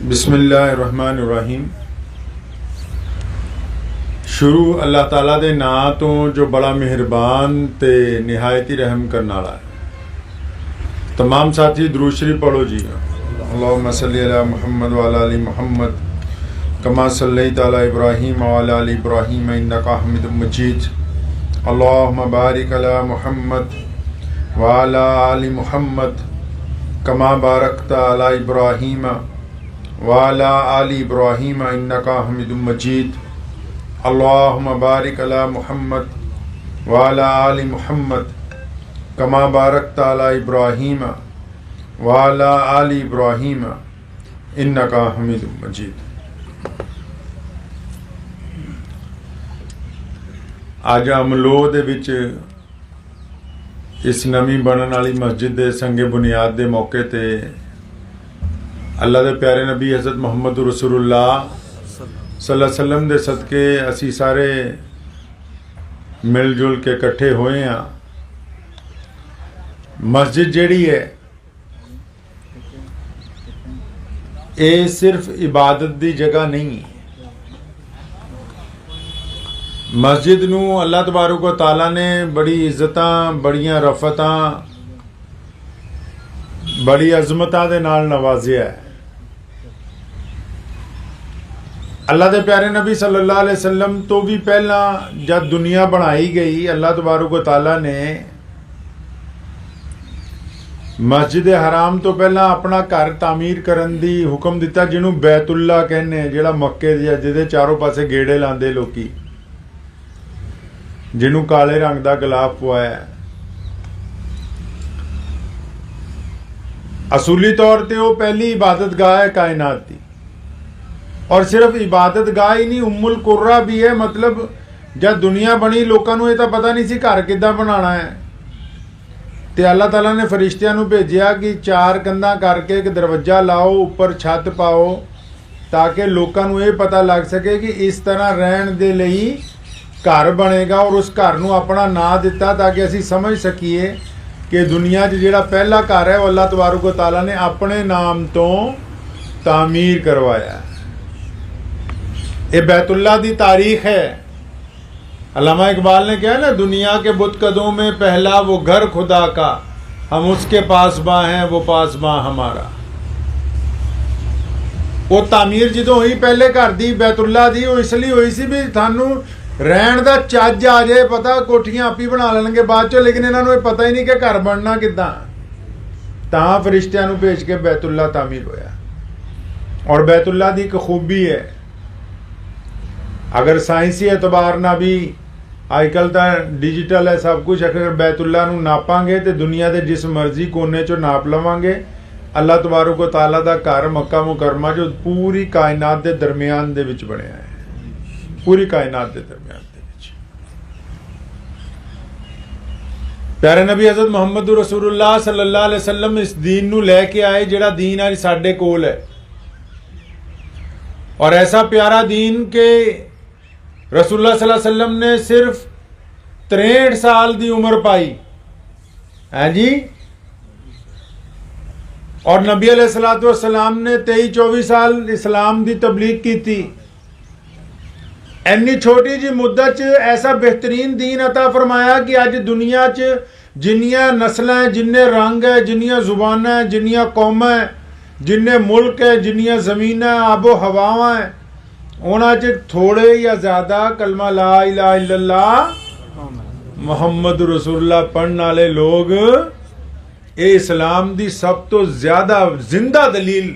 बिस्मिल्लाहिर्रहमानिर्रहीम। शुरू अल्लाह ताला दे नां तो जो बड़ा मेहरबान ते निहायती रहम करने वाला है। तमाम साथी दुरूद शरीफ पढ़ो जी। अल्लाहुम्मा सल्ली अला मुहम्मद व अला आलि मुहम्मद कमा सल्लैता अला इब्राहीम व अला आलि इब्राहीम इन्नका हमीदुम मजीद। अल्लाहुम्मा बारिक अला मुहम्मद व अला आलि मुहम्मद कमा बारकता अला इब्राहीम वाला आलि इब्राहीम इन्नका हमीदुम मजीद। अल्लाहुम्मा बारिक अला मुहम्मद वाला आलि मुहम्मद कमा बारकता अला इब्राहीम वाला आलि इब्राहीम इन्नका हमीदुम मजीद। आज अमलो दे विच इस नवी बनन वाली मस्जिद दे संगे बुनियाद दे मौके ते अल्लाह दे प्यारे नबी हज़रत मुहम्मद रसूलुल्लाह सल्लल्लाहु अलैहि वसल्लम दे सदके असी सारे मिलजुल के इकट्ठे होए हाँ। मस्जिद जिहड़ी है ये सिर्फ इबादत दी जगह नहीं है। मस्जिद नूं अल्लाह तबारक व तआला ने बड़ी इज्जतां, बड़ियां रफ़तां, बड़ी अज़मतां दे नाल नवाजिया है। अल्लाह के प्यारे नबी सल्लल्लाहु अलैहि वसल्लम तो भी पहला जब दुनिया बनाई गई, अल्लाह तबारक व तआला ने मस्जिद हराम तो पहला अपना घर तामीर करन दी हुक्म दिता, जिन्हों बैतुल्ला कहने, जिहड़ा मक्के दी जिहदे चारों पासे गेड़े लांदे लोकी, जिन्हों काले रंग का गलाफ पवाया। असूली तौर पर वो पहली इबादत गाह है कायनात की, और सिर्फ इबादत गाह ही नहीं, उम्मुल कुर्रा भी है। मतलब जब दुनिया बनी लोगों को यह तो पता नहीं सी घर किद्दां बनाना है, तो अल्लाह ताला ने फरिश्तियां नूं भेजिया कि चार कंधां करके एक दरवाजा लाओ, ऊपर छत पाओ, ताकि लोगों को यह पता लग सके कि इस तरह रहन दे लई घर बनेगा, और उस घर नूं अपना नाम दिता ताकि असी समझ सकीए कि दुनिया जिहड़ा पहला घर है वो अल्लाह तबारक व तआला ने अपने नाम तो तामीर करवाया। ये बैतुल्ला दी तारीख है। अल्लामा इकबाल ने कहा ना, दुनिया के बुतकदों में पहला वो घर खुदा का, हम उसके पासबां हैं वो पासबां हमारा। वो तामीर जो हुई पहले घर दी बैतुल्ला दी, वो इसलिए हुई सी भी थानू रहन दा चज आ जाए, पता कोठियां आप ही बना लेंगे बाद चो, लेकिन इन्होंने पता ही नहीं कि घर बनना किद्दां। तां फरिश्तियां नूं भेज के बैतुल्ला तामीर होया। और बैतुल्ला दी एक खूबी है, अगर साइंसी एतबार ना भी आजकल तो डिजिटल है सब कुछ, अगर बैतुल्ला नूं नापांगे तो दुनिया के जिस मर्जी कोने चो नाप लवांगे। अल्लाह तबारक व तआला दा घर मक्का मुकरमा जो पूरी कायनात के दरमियान दे विच बनिया है, पूरी कायनात के दरमियान दे विच। प्यारे नबी हज़रत मुहम्मद रसूलुल्लाह सल्लल्लाहु अलैहि वसल्लम इस दीन नूं लैके आए, जिहड़ा दीन अज साडे कोल है, और ऐसा प्यारा दीन के रसूलुल्लाह सल्लल्लाहु अलैहि वसल्लम ने सिर्फ 63 साल की उम्र पाई है जी, और नबी अलैहिस्सलातु वस्सलाम ने 23-24 साल इस्लाम की तबलीग की थी। इन्नी छोटी जी मुद्दत च ऐसा बेहतरीन दीन अता फरमाया कि अज दुनिया च जिन्नियां नस्लां, जिन्ने रंग है, जिन्नियां जुबानां है, जिन्नियां कौमां है, जिन्ने मुल्क है, जिन्नियां ज़मीन आबो हवावां है, उन्हां च थोड़े या ज़्यादा कलमा ला इलाहा इल्लल्लाह मुहम्मद रसूलुल्लाह पढ़ने वाले लोग, ये इस्लाम की सब तो ज़्यादा जिंदा दलील,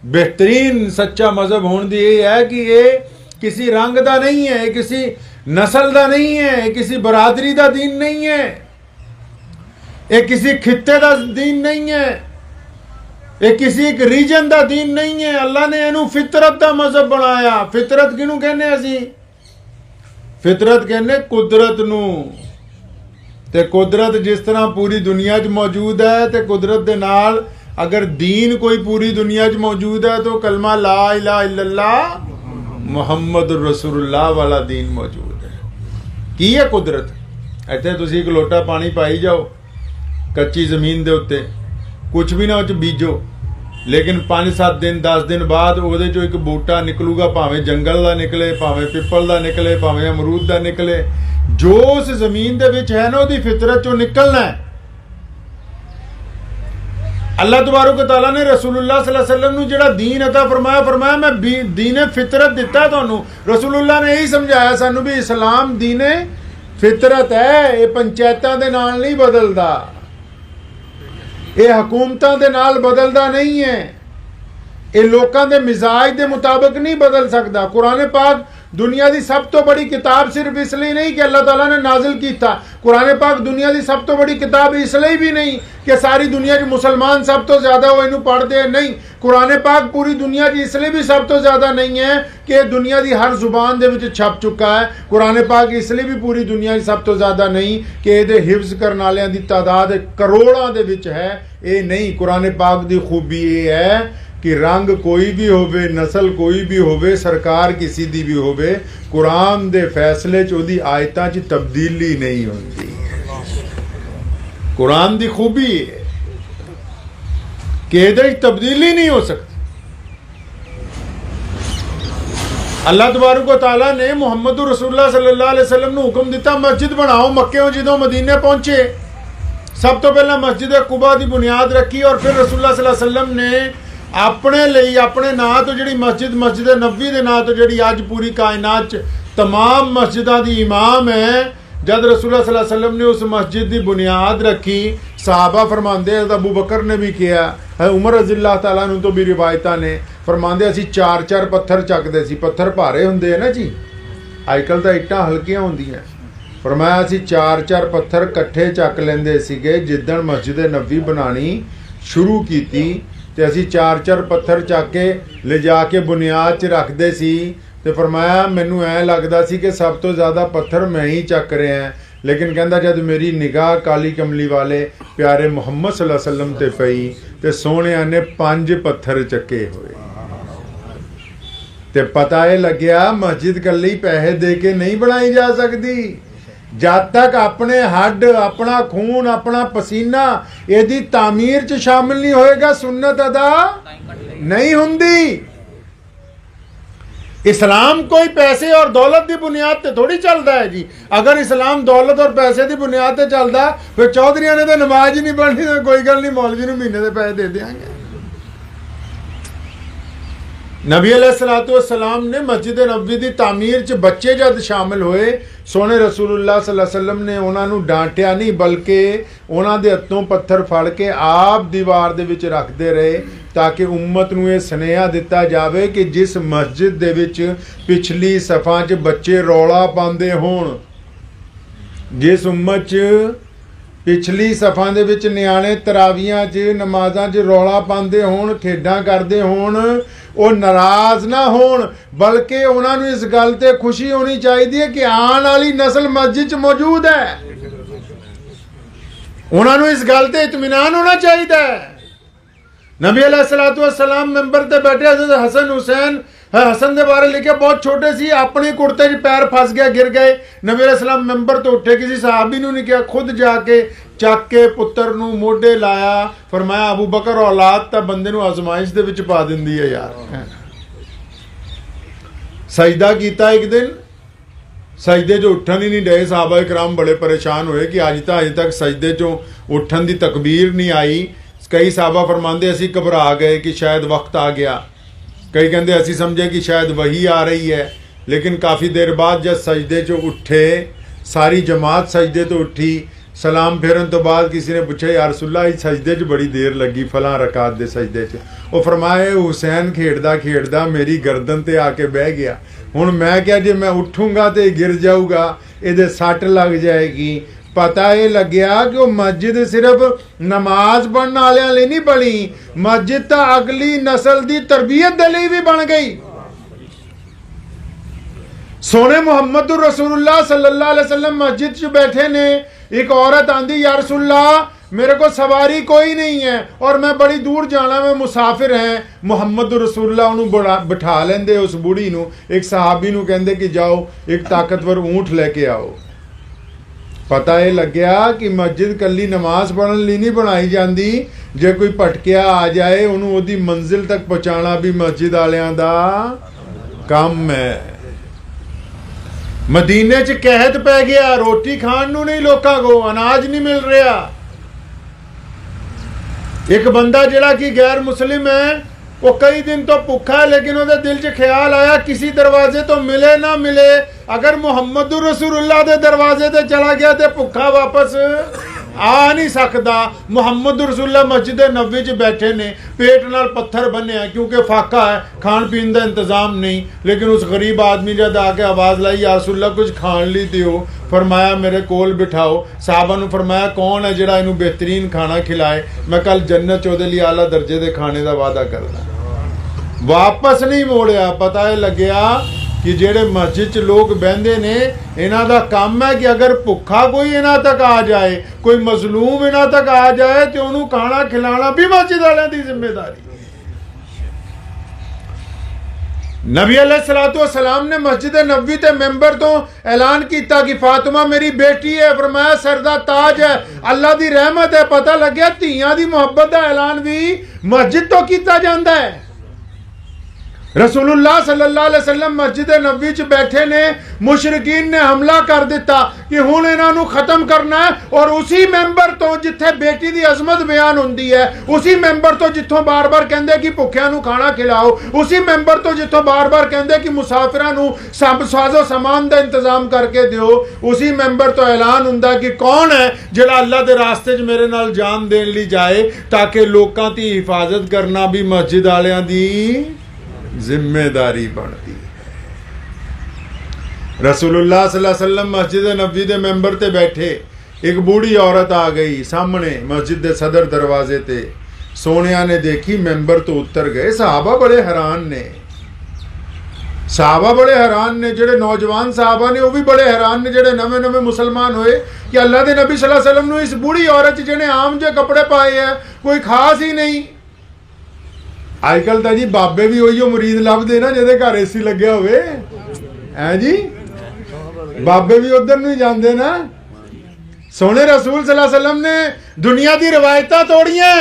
बेहतरीन सच्चा मजहब होने की ये है कि ये किसी रंग का नहीं है, किसी नस्ल का नहीं है, किसी बरादरी का दीन नहीं है, ये किसी खित्ते का दीन नहीं है, ये किसी एक रीजन का दीन नहीं है। अल्लाह ने इनू फितरत का मजहब बनाया। फितरत किनू कहने असी? फितरत कहने कुदरत नू। ते कुदरत जिस तरह पूरी दुनिया च मौजूद है, ते कुदरत दे नाल अगर दीन कोई पूरी दुनिया च मौजूद है तो कलमा ला इलाहा इल्लल्लाह मुहम्मद रसूलुल्लाह वाला दीन मौजूद है। की है कुदरत? इत्थे तुसीं एक लोटा पानी पाई जाओ कच्ची जमीन दे उत्ते, कुछ भी ना उस बीजो, लेकिन 5-7 दिन 10 दिन बाद ਉਹਦੇ ਚੋਂ ਇੱਕ ਬੂਟਾ ਨਿਕਲੂਗਾ, ਭਾਵੇਂ ਜੰਗਲ ਦਾ ਨਿਕਲੇ, ਭਾਵੇਂ ਪਿੱਪਲ ਦਾ ਨਿਕਲੇ, ਭਾਵੇਂ ਅਮਰੂਦ ਦਾ ਨਿਕਲੇ। ਜੋ ਉਸ ਜ਼ਮੀਨ ਦੇ ਵਿੱਚ ਹੈ ਨਾ ਉਹਦੀ ਫਿਤਰਤ ਚੋਂ ਨਿਕਲਣਾ ਹੈ। अल्लाह तबारक तआला ने रसूलुल्लाह सल्लल्लाहु अलैहि वसल्लम ਨੂੰ ਜਿਹੜਾ दीन अता फरमाया मैं दीन फितरत ਦਿੱਤਾ ਤੁਹਾਨੂੰ। रसूलुल्लाह ने यही समझाया ਸਾਨੂੰ भी इस्लाम दीन फितरत है, ये पंचायतां ਦੇ ਨਾਲ नहीं बदलदा, ये हुकूमतां ਦੇ ਨਾਲ बदलदा नहीं है, ये लोगों के मिजाज के मुताबिक नहीं बदल सकता। कुरान पाक दुनिया की सब तो बड़ी किताब सिर्फ इसलिए नहीं कि अल्लाह ताला ने नाजिल किया, कुरान पाक दुनिया की सब तो बड़ी किताब इसलिए भी नहीं कि सारी दुनिया के मुसलमान सब तो ज़्यादा वो इनू पढ़ते हैं, नहीं। कुरान पाक पूरी दुनिया की इसलिए भी सब तो ज़्यादा नहीं है कि दुनिया की हर जुबान दे विच छप चुका है। कुरान पाक इसलिए भी पूरी दुनिया की सब तो ज़्यादा नहीं कि ये हिफ्ज करने वालियां दी तादाद करोड़ों दे विच है, ये नहीं। कुरान पाक की खूबी ये है कि रंग कोई भी होवे, नस्ल कोई भी होवे, सरकार किसी दी भी होवे, कुरान दे फैसले च उहदी आयतां च तब्दीली नहीं होती। कुरान दी खूबी है कि इहदे च तब्दीली नहीं हो सकती। अल्लाह तबारक व तआला ने मुहम्मद रसूलुल्लाह सल्लल्लाहु अलैहि वसल्लम नूं हुक्म दिता मस्जिद बनाओ। मक्के जदों मदीने पहुंचे सब तो पहला मस्जिद कुबा की बुनियाद रखी और फिर रसूलुल्लाह सल्लल्लाहु अलैहि वसल्लम ने अपने लिए अपने नां तो जी मस्जिद नबवी के नां तो जी अज पूरी कायनात तमाम मस्जिदों की इमाम है। जब रसूलुल्लाह सल्लल्लाहु अलैहि वसल्लम ने उस मस्जिद की बुनियाद रखी, सहाबा फरमाते अबू बकर ने भी किया है, उमर रज़ियल्लाहु तआला अन्हु तो भी रिवायत ने फरमाते असी 4-4 पत्थर चकते सी। पत्थर भारे होंगे है ना जी, अजकल तो इट्टां हल्कियां होंदियां। फरमाया असी 4-4 पत्थर कट्ठे चक लेंदे सीगे। जिद्दण मस्जिद नबवी बनानी शुरू की ते असी 4-4 पत्थर चक के ले जाके बुनियाद च रखते सी। तो फरमाया मैनू ऐ लगता सी कि सब तो ज़्यादा पत्थर मैं ही चक रहा हैं, लेकिन कहता जब मेरी निगाह काली कमली वाले प्यारे मुहम्मद सल्लल्लाहु अलैहि वसल्लम ते पई तो सोहणिया ने 5 पत्थर चके हुए। तो पता ये लग्या मस्जिद कल्ली पैसे दे के नहीं बनाई जा सकती। जब तक अपने हड्ड, अपना खून, अपना पसीना यदि तामीर च शामिल नहीं होएगा सुन्नत अदा नहीं हुंदी। इस्लाम कोई पैसे और दौलत की बुनियाद ते थोड़ी चलता है जी। अगर इस्लाम दौलत और पैसे की बुनियाद ते चलता फिर चौधरिया ने तो नमाज ही नहीं पढ़नी, तो कोई गल नहीं, मौलवी नूं महीने के पैसे दे देंगे। नबी अलैहिस्सलातु वस्सलाम ने मस्जिद नबवी की तामीर च बच्चे जब शामिल होए, सोने रसूलुल्लाह सल्लल्लाहु अलैहि वसल्लम ने उन्होंने डांटिया नहीं बल्कि उन्होंने हत्थों पत्थर फड़ के आप दीवार दे विच रखते रहे ताकि उम्मत नूं ये सुनेहा दिता जाए कि जिस मस्जिद दे विच पिछली सफ़ा च बच्चे रौला पाते होण, जिस उम्मत च पिछली सफ़ा दे विच नियाणे तरावियां च नमाज़ां च रौला पाते होण, खेडां करते होण, वो नाराज़ ना होण, बल्कि उन्होंने इस गल ते खुशी होनी चाहिए कि आने वाली नस्ल मस्जिद च मौजूद है। उन्होंने इस गल ते इत्मीनान होना चाहिए। नबी अलैहिस्सलातु वस्सलाम मेंबर ते बैठे हज़रत हसन हुसैन, हसन के बारे लिखे बहुत छोटे सी, अपने कुर्ते च पैर फस गया, गिर गए। नबी अलैहिस्सलाम मेंबर तो उठे, किसी सहाबी नूं नहीं किया, खुद जाके चक के पुत्र नूं मोढे लाया। फरमाया अबू बकर औलाद तां बंदे नूं आजमाइश दे विच पा दिंदी है यार। सजदा कीता एक दिन, सजदे चो उठन ही नहीं डे। सहाबा इकराम बड़े परेशान हुए कि अज तक सजदे चो उठन की तकबीर नहीं आई। कई सहाबा फरमाते असी घबरा गए कि शायद वक्त आ गया, कई कहते असी समझे कि शायद वही आ रही है। लेकिन काफ़ी देर बाद जब सजदे चो उठे, सारी जमात सजदे तो उठी, सलाम फेरन तो बाद किसी ने पूछा या रसूलल्लाह सजदे च बड़ी देर लगी फलां रकात दे सजदे च। वो फरमाए हुसैन खेड़दा खेड़दा मेरी गर्दन ते आके बह गया। हुण मैं क्या जे मैं उठूँगा तो गिर जाऊगा, ये सट लग जाएगी। पता ये लग्या कि वो मस्जिद सिर्फ नमाज पढ़ने वाले लिए नहीं बनी, मस्जिद तो अगली नस्ल की तरबियत के लिए भी बन गई। सोने मुहम्मद रसूलुल्लाह सल्लल्लाहु अलैहि वसल्लम मस्जिद च बैठे ने, एक औरत आंदी या रसूलल्लाह मेरे को सवारी कोई नहीं है और मैं बड़ी दूर जाना, मैं मुसाफिर हैं। मुहम्मद रसूलुल्लाह उन्होंने बिठा लेंदे उस बूढ़ी नूं। एक सहाबी नूं कहंदे कि जाओ एक ताकतवर ऊँट लेके आओ। पता ये लग्या कि मस्जिद कली नमाज पढ़न लई नहीं बनाई जाती, जे कोई भटकिया आ जाए उन्होंने ओदी मंजिल तक पहुँचाना भी मस्जिद वालियां दा काम है। मदीने च कहत पै गया, रोटी खाण नूं नहीं, लोकां को अनाज नहीं मिल रहा। एक बंदा जिहड़ा कि गैर मुस्लिम है, वो कई दिन तो भुखा है, लेकिन उसके दिल च ख्याल आया किसी दरवाजे तो मिले ना मिले, अगर मुहम्मद रसूलुल्लाह दे दरवाजे ते चला गया तो भुखा वापस आ नहीं सकता। मुहम्मद रसूलुल्लाह मस्जिद नबी च बैठे ने, पेट नाल पत्थर बने, क्योंकि फाका है, खाण पीन का इंतजाम नहीं। लेकिन उस गरीब आदमी जब आके आवाज़ लाई, या रसूलुल्लाह कुछ खाण लई दिओ, फरमाया मेरे कोल बिठाओ। साहबा नूं फरमाया कौन है जिहड़ा इनू बेहतरीन खाना खिलाए, मैं कल जन्नत च उहदे लई आला दर्जे के खाने का वादा करदा। वापस नहीं मोड़िया। पता है लग्या कि जेड़े मस्जिद च लोग बहंदे ने, इन्हां दा काम है कि अगर भुखा कोई इन्हां तक आ जाए, कोई मजलूम इन्हां तक आ जाए, तो उन्होंने खाना खिलाना भी मस्जिद वालियां दी जिम्मेदारी। नबी अलैहिस्सलातु वस्सलाम ने मस्जिद नबवी ते मैंबर तो ऐलान किया कि फातिमा मेरी बेटी है, फरमाया सर दा ताज है, अल्लाह दी रहमत है। पता लग्या धीआं दी मुहब्बत का ऐलान भी मस्जिद तो किया जाता है। रसूलुल्लाह सल्लल्लाहु अलैहि वसल्लम मस्जिद नबवी च बैठे ने, मुशरिकीन ने हमला कर दिता कि हुण इन्हां नूं खत्म करना है, और उसी मैंबर तो जिथे बेटी दी अजमत बयान हुंदी है, उसी मैंबर तो जिथों बार बार कहंदे कि भुखियां नूं खाना खिलाओ, उसी मैंबर तो जिथों बार बार कहंदे कि मुसाफिरां नूं सब साजो समान का इंतजाम करके दिओ, उसी मैंबर तो ऐलान हुंदा कि कौन है जिहड़ा अल्लाह दे रास्ते च मेरे नाल जान देण लई जाए, ताकि लोकां दी हिफाजत करना भी मस्जिद वालियां दी जिम्मेदारी बनती है। रसूलुल्लाह सल्लल्लाहु अलैहि वसल्लम मस्जिद नबवी दे मैंबर ते बैठे, एक बूढ़ी औरत आ गई सामने मस्जिद दे सदर दरवाजे ते। सोनिया ने देखी, मैंबर तो उतर गए। सहाबा बड़े हैरान ने, जेड़े नौजवान सहाबा ने वो भी बड़े हैरान ने, जेड़े नवे नवे मुसलमान होए, कि अल्लाह दे नबी सल्लल्लाहु अलैहि वसल्लम नूं इस बूढ़ी औरत जिहने आम जे कपड़े पाए है, कोई खास ही नहीं। अजकल तो जी बाबे भी उही मुरीद लभदे ना जिहदे घर एसी लग्या होवे, है जी, बाबे भी उधर नहीं जाते ना। सोने रसूल सल्लल्लाहु अलैहि वसल्लम ने दुनिया की रिवायतां तोड़ियां।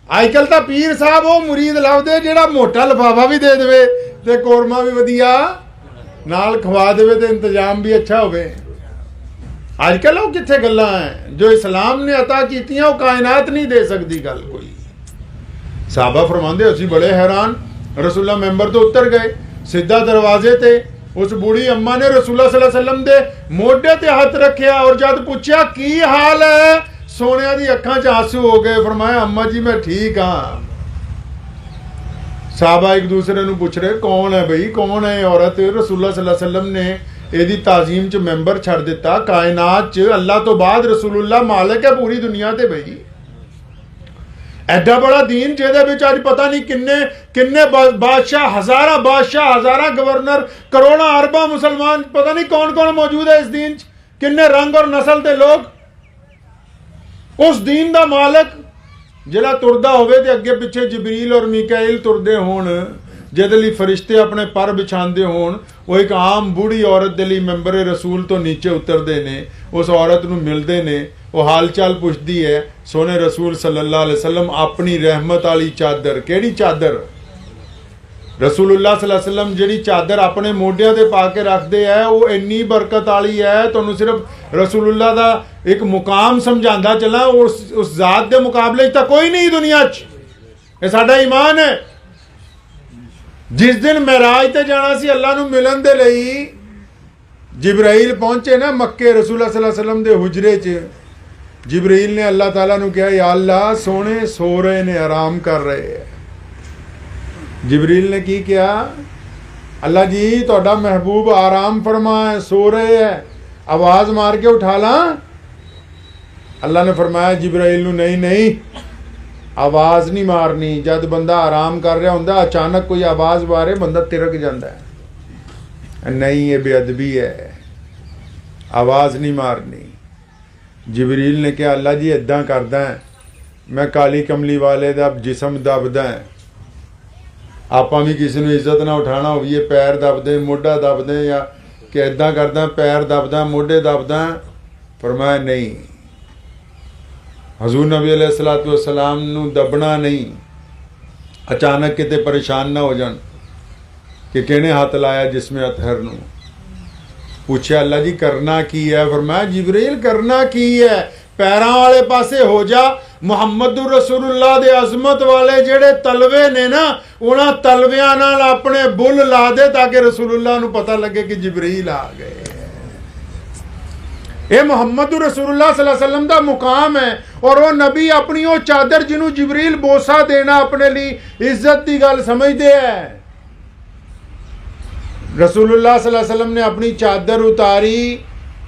अजकल तो पीर साहब वो मुरीद लभदे जिहड़ा मोटा लिफाफा भी दे देवे ते कोरमा भी वधिया नाल खवा देवे ते इंतजाम भी अच्छा होवे। अजकल वो कित्थे गल्लां है जो इस्लाम ने अता कीतियां, वो कायनात नहीं दे सकती गल कोई। साहबा फरमांदे असीं बड़े हैरान। रसूलुल्लाह मैंबर तो उतर गए, सीधा दरवाजे ते उस बूढ़ी अम्मा ने रसूलुल्लाह सल्लल्लाहु अलैहि वसल्लम दे मोढे ते हथ रखिया, और जब पूछया की हाल है, सोनिया दी अखां च आंसू हो गए। फरमाया अम्मा जी मैं ठीक हाँ। साहबा एक दूसरे नूं पुछ रहे कौन है बई, कौन है औरत। रसूलुल्लाह सल्लल्लाहु अलैहि वसल्लम ने ਇਹਦੀ ਤਾਜ਼ੀਮ ਚ ਮੈਂਬਰ ਛੱਡ ਦਿੱਤਾ। ਕਾਇਨਾਤ ਚ ਅੱਲਾਹ ਤੋਂ ਬਾਅਦ ਰਸੂਲुल्लाह ਮਾਲਕ ਹੈ ਪੂਰੀ ਦੁਨੀਆ ਤੇ ਬਈ। ਐਡਾ बड़ा दीन ਜਿਹਦੇ ਵਿੱਚ ਅੱਜ ਪਤਾ ਨਹੀਂ ਕਿੰਨੇ ਬਾਦਸ਼ਾਹ, ਹਜ਼ਾਰਾਂ गवर्नर, करोड़ों अरबा मुसलमान, पता नहीं कौन कौन मौजूद है इस दीन च, किन्ने रंग और नस्ल के लोग। उस दीन का मालक जिहड़ा तुरदा होवे ते अगे पिछे जबरील और मीकाइल तुरदे होण, जिहदे लई फरिश्ते अपने पर बिछांदे होण, वो एक आम बूढ़ी औरत दे लई मैंबरे रसूल तो नीचे उतरदे ने, उस औरत नूं मिलदे ने, वो हाल चाल पुछदी है। सोने रसूल सल्लल्लाहु अलैहि वसल्लम अपनी रहमत वाली चादर, केड़ी चादर, रसूलुल्लाह सल्लल्लाहु अलैहि वसल्लम जिहड़ी चादर अपने मोढियां ते पा के रखदे है, वो इन्नी बरकत वाली है। तुहानूं सिर्फ रसूलुल्लाह दा एक मुकाम समझांदा चला, उस जात दे मुकाबले तां कोई नहीं दुनिया च। ये साडा ईमान है। जिस दिन महराज ते जाना सी अल्लाह नूं मिलन दे लई, जिब्राइल पहुंचे ना मक्के रसूलुल्लाह सल्लल्लाहु अलैहि वसल्लम दे हुजरे च। जिब्राइल ने अल्लाह ताला नूं कहा या अल्लाह सोने सो रहे ने, आराम कर रहे हैं। जिब्रील ने की किया, अल्लाह जी तुहाडा महबूब आराम फरमाए, सो रहे है, आवाज़ मार के उठा ला। अल्लाह ने फरमाया जिब्राइल नूं नहीं, आवाज़ नहीं मारनी। जब बंदा आराम कर रहा होंदा अचानक कोई आवाज़ मारे बंदा तिरक जाता है। नहीं, ये बेअदबी है, आवाज़ नहीं मारनी। जिब्रील ने कहा अल्लाह जी इदां करदा है, मैं काली कमली वाले दा जिसम दबदा है, आपां भी किसी नूं इज्जत ना उठाना होईए, पैर दबदे, मोढा दबदे, या कि इदां करदा पैर दबदा, मोढे दबदा, फरमाया नहीं, हजूर नबी अलैहिस्सलातु वस्सलाम नूं दबना नहीं, अचानक किते परेशान ना हो जान कि किहने हाथ लाया जिसमें अतहर नूं। पूछया अल्लाह जी करना की है? फरमाया जिब्रील करना की है, पैरां वाले पासे हो जा, मुहम्मदुर रसूलुल्लाह दे अजमत वाले जेड़े तलवे ने ना, उन्हां तलवियां नाल अपने बुल ला दे ताकि रसूलुल्लाह नूं पता लगे कि जिब्रील आ गए। ये मुहम्मदुर रसूलुल्लाह सल्लल्लाहु अलैहि वसल्लम दा मुकाम है। और वो नबी अपनी वो चादर जिन्हों जिब्रील बोसा देना अपने लिए इज्जत की गल समझते हैं। रसूलुल्लाह सल्लल्लाहु अलैहि वसल्लम ने अपनी चादर उतारी,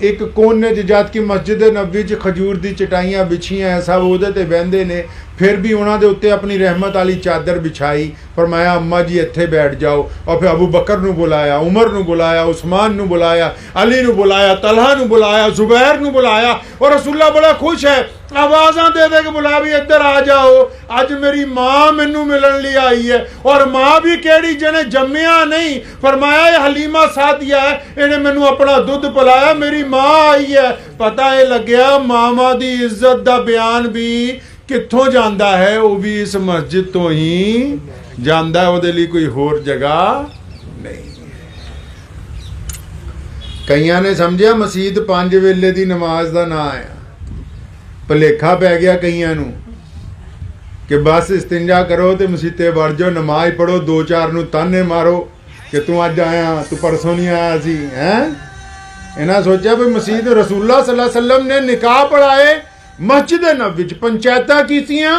एक कोने जद की मस्जिद नबी च खजूर दी चटाइयां बिछियां, सब उहदे ते बहंदे ने, फिर भी उन्होंने उत्ते अपनी रहमत वाली चादर बिछाई। फरमाया अम्मा जी इत्थे बैठ जाओ। और फिर अबू बकर नूं बुलाया, उमर नूं बुलाया, उस्मान नूं बुलाया, अली नूं बुलाया, तलहा नूं बुलाया, जुबैर नूं बुलाया। और रसूलुल्लाह बड़ा खुश है, आवाज़ां दे दे के बुला भी इधर आ जाओ, अज मेरी मां मैनू मिलन लिए आई है। और मां भी केड़ी जिन्हें जम्मिया नहीं, फरमाया ये हलीमा सादिया है, इन्हें मैनू अपना दुध पिलाया, मेरी मां आई है। पता ये लग्या मामा दी इज्जत दा बयान भी कित्थों जांदा है, वो भी इस मस्जिद तो ही जांदा है, उहदे लिए कोई होर जगह नहीं। कईयां ने समझिया मसीत 5 वेले दी नमाज दा नाम है। भुलेखा पै गया कईयां नूं कि बस इस्तिंजा करो तो मसीते वड़ जाओ, नमाज पढ़ो, 2-4 नूं ताने मारो कि तू अज आया, तू परसों नहीं आया सी। हैं इन्हां सोचा भी मसीत रसूलुल्लाह सल्लल्लाहु अलैहि वसल्लम ने निकाह पढ़ाए, मस्जिद नबी च पंचायतां कीतियां,